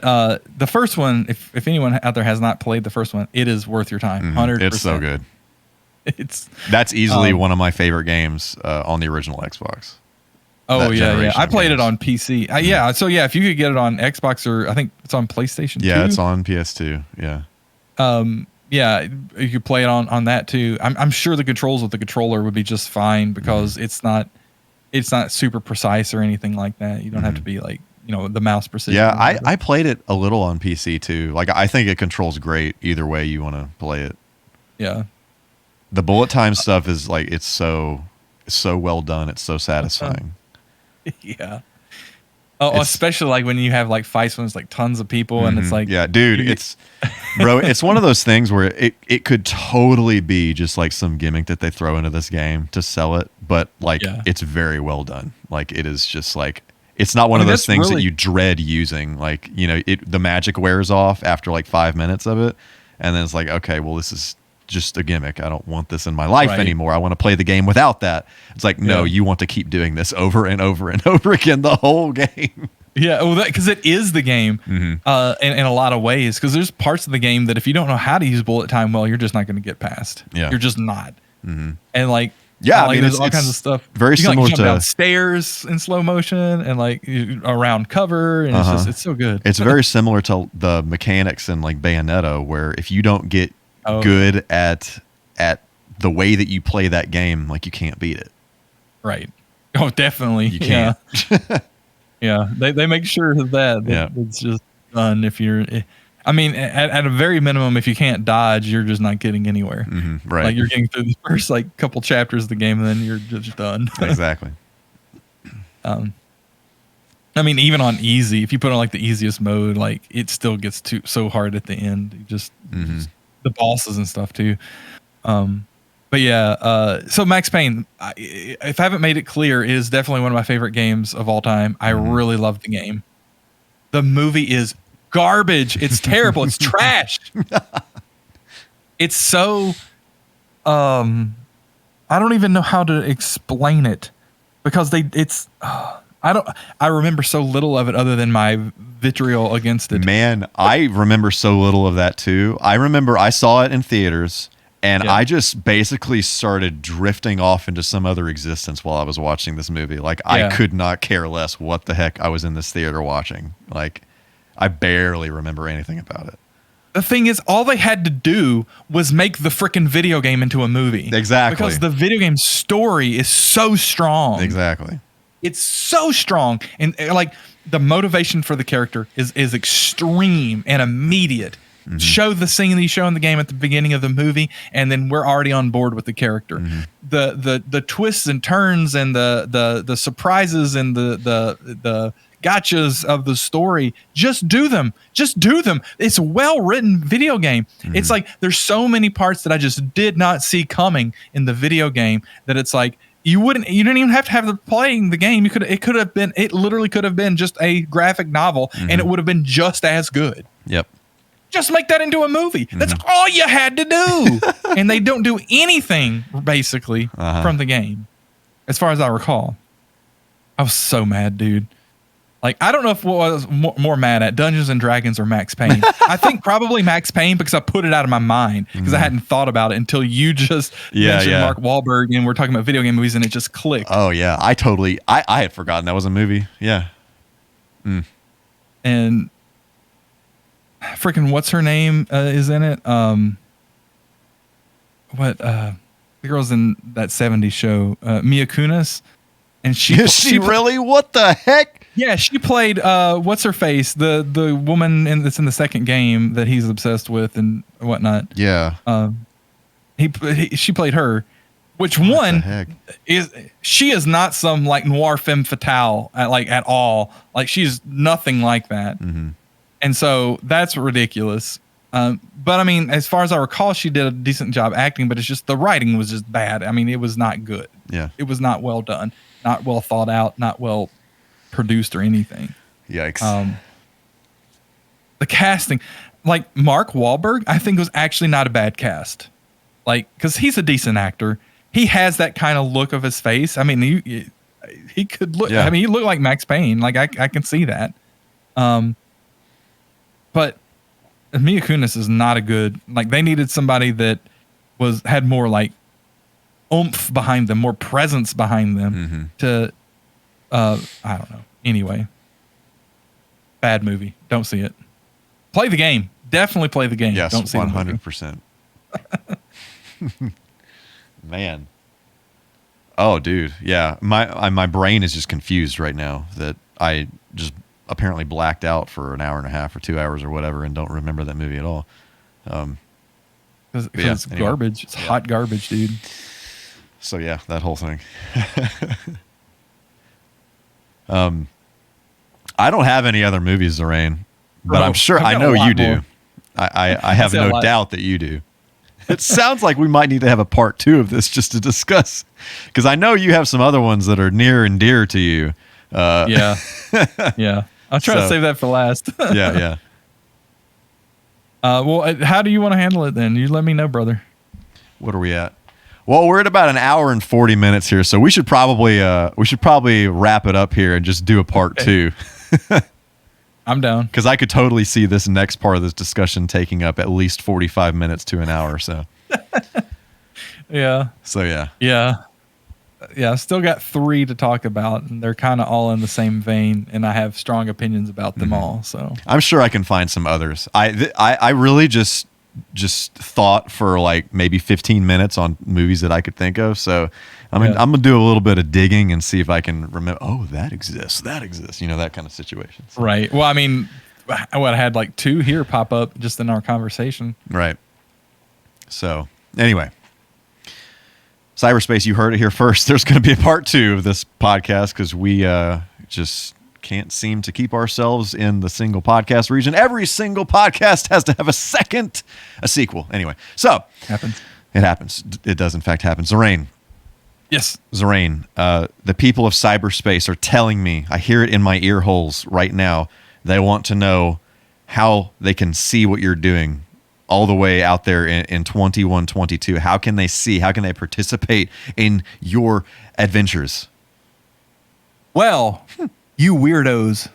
the first one, if anyone out there has not played the first one, it is worth your time. 100%. It's so good. That's easily one of my favorite games on the original Xbox. Oh yeah. I played it on PC. So if you could get it on Xbox, or I think it's on PlayStation 2. Yeah, it's on PS2. Yeah. You could play it on that too. I'm sure the controls with the controller would be just fine because it's not super precise or anything like that. You don't have to be like the mouse precision. Yeah, I played it a little on PC too. Like I think it controls great either way you want to play it. Yeah. The bullet time stuff is like it's so well done. It's so satisfying. Yeah. Especially like when you have like fights when it's like tons of people and it's like dude, it's one of those things where it could totally be just like some gimmick that they throw into this game to sell it, but like it's very well done. Like it is just like it's not one of those things that you dread using. Like the magic wears off after like 5 minutes of it, and then it's like, okay, well this is just a gimmick. I don't want this in my life anymore. I want to play the game without that. It's like, no, you want to keep doing this over and over and over again the whole game. Yeah, well, because it is the game in a lot of ways. Because there's parts of the game that if you don't know how to use bullet time well, you're just not going to get past. Yeah, you're just not. And like, I mean, there's all kinds of stuff. Very similar jump down stairs in slow motion and like around cover, and it's so good. It's very similar to the mechanics in like Bayonetta, where if you don't get good at the way that you play that game, like you can't beat it. Right. Oh, definitely. You can't. Yeah. They make sure of that it's just done. If you're, I mean, at a very minimum, if you can't dodge, you're just not getting anywhere. Right. Like you're getting through the first like couple chapters of the game and then you're just done. Exactly. I mean, even on easy, if you put on like the easiest mode, like it still gets so hard at the end. You just the bosses and stuff too. But yeah, so Max Payne, if I haven't made it clear, it is definitely one of my favorite games of all time. I really love the game. The movie is garbage. It's terrible. It's trash. It's so, I don't even know how to explain it because I remember so little of it other than my vitriol against it. Man, I remember so little of that too. I remember I saw it in theaters and I just basically started drifting off into some other existence while I was watching this movie. Like I could not care less what the heck I was in this theater watching. Like I barely remember anything about it. The thing is, all they had to do was make the freaking video game into a movie. Exactly. Because the video game story is so strong. Exactly. It's so strong, and like the motivation for the character is extreme and immediate. Show the scene that you show in the game at the beginning of the movie, and then we're already on board with the character. The twists and turns and the surprises and the gotchas of the story, just do them. Just do them. It's a well-written video game. It's like there's so many parts that I just did not see coming in the video game that it's like you didn't even have to have playing the game. It literally could have been just a graphic novel and it would have been just as good. Yep. Just make that into a movie. That's all you had to do. And they don't do anything, basically, from the game, as far as I recall. I was so mad, dude. Like, I don't know if what I was more mad at, Dungeons and Dragons or Max Payne. I think probably Max Payne because I put it out of my mind because I hadn't thought about it until you just mentioned Mark Wahlberg and we're talking about video game movies and it just clicked. Oh, yeah. I had forgotten that was a movie. Yeah. And freaking what's her name is in it? The girl's in that 70s show, Mia Kunis. And she really? What the heck? Yeah, she played what's her face? The woman that's in the second game that he's obsessed with and whatnot. Yeah. She played her. Which what one the heck? She is not some like noir femme fatale at all. Like she's nothing like that. And so that's ridiculous. But I mean, as far as I recall, she did a decent job acting, but it's just the writing was just bad. I mean, it was not good. Yeah. It was not well done, not well thought out, not well produced or anything. Yikes. The casting, like Mark Wahlberg, I think was actually not a bad cast. Like, because he's a decent actor. He has that kind of look of his face. I mean, he could look. Yeah. I mean, he looked like Max Payne. Like I can see that. But Mia Kunis is not a good. Like they needed somebody that had more like oomph behind them, more presence behind them to. I don't know. Anyway, bad movie. Don't see it. Play the game. Definitely play the game. Yes, don't see 100%. Man. Oh, dude. Yeah. My brain is just confused right now that I just apparently blacked out for an hour and a half or 2 hours or whatever and don't remember that movie at all. Because it's garbage. It's hot garbage, dude. So yeah, that whole thing. I don't have any other movies, Lorraine, but I'm sure I know you do. I have no doubt that you do. It sounds like we might need to have a part 2 of this just to discuss, because I know you have some other ones that are near and dear to you. Yeah. I'll try to save that for last. Yeah. Well, how do you want to handle it then? You let me know, brother. What are we at? Well, we're at about an hour and 40 minutes here, so we should probably wrap it up here and just do a part 2. I'm down. Because I could totally see this next part of this discussion taking up at least 45 minutes to an hour or so. Yeah. So, yeah. Yeah. I still got 3 to talk about, and they're kind of all in the same vein, and I have strong opinions about them all. So I'm sure I can find some others. I really just thought for like maybe 15 minutes on movies that I could think of. So I'm going to do a little bit of digging and see if I can remember, that exists, that kind of situation. So. Right. Well, I mean, I had like 2 here pop up just in our conversation. Right. So anyway, cyberspace, you heard it here first. There's going to be a part 2 of this podcast because we just can't seem to keep ourselves in the single podcast region. Every single podcast has to have a sequel. Anyway, so it happens. It does in fact happen. Zorain. Yes. Zorain, the people of cyberspace are telling me, I hear it in my ear holes right now, they want to know how they can see what you're doing all the way out there in 2122. How can they see? How can they participate in your adventures? Well, you weirdos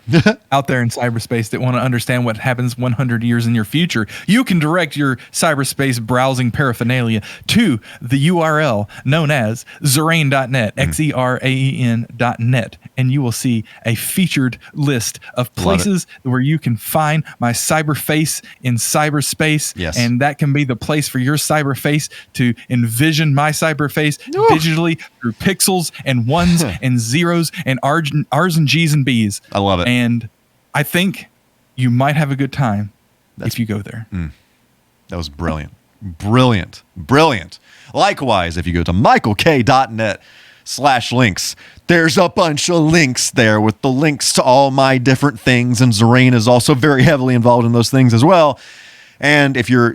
out there in cyberspace that want to understand what happens 100 years in your future, you can direct your cyberspace browsing paraphernalia to the URL known as Zerain.net, Xeraen.net, and you will see a featured list of places where you can find my cyberface in cyberspace. Yes. And that can be the place for your cyberface to envision my cyberface digitally through pixels and ones and zeros and R's and G's and B's. I love it. And I think you might have a good time if you go there. That was brilliant. Brilliant. Likewise, if you go to michaelk.net, YouTube.com/links. There's a bunch of links there with the links to all my different things, and Zerain is also very heavily involved in those things as well. And if you're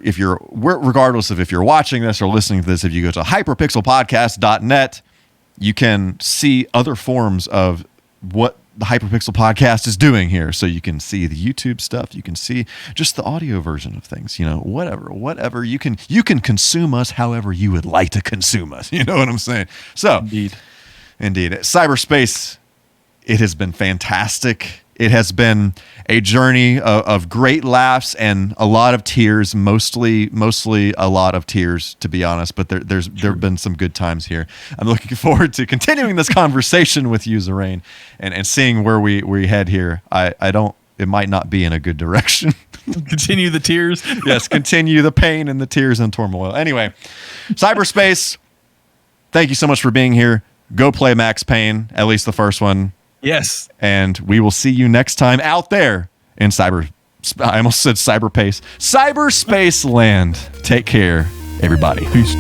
regardless of if you're watching this or listening to this, if you go to hyperpixelpodcast.net, you can see other forms of what the HyperPixel podcast is doing here. So you can see the YouTube stuff, you can see just the audio version of things, whatever you can consume us however you would like to consume us. You know what I'm saying? So Indeed. Cyberspace, it has been fantastic. It has been a journey of great laughs and a lot of tears, mostly a lot of tears, to be honest, but there have been some good times here. I'm looking forward to continuing this conversation with you, Zerain, and seeing where we head here. It might not be in a good direction. Continue the tears. Yes, continue the pain and the tears and turmoil. Anyway, Cyberspace, thank you so much for being here. Go play Max Payne, at least the first one. Yes. And we will see you next time out there in I almost said cyberspace land. Take care, everybody. Peace.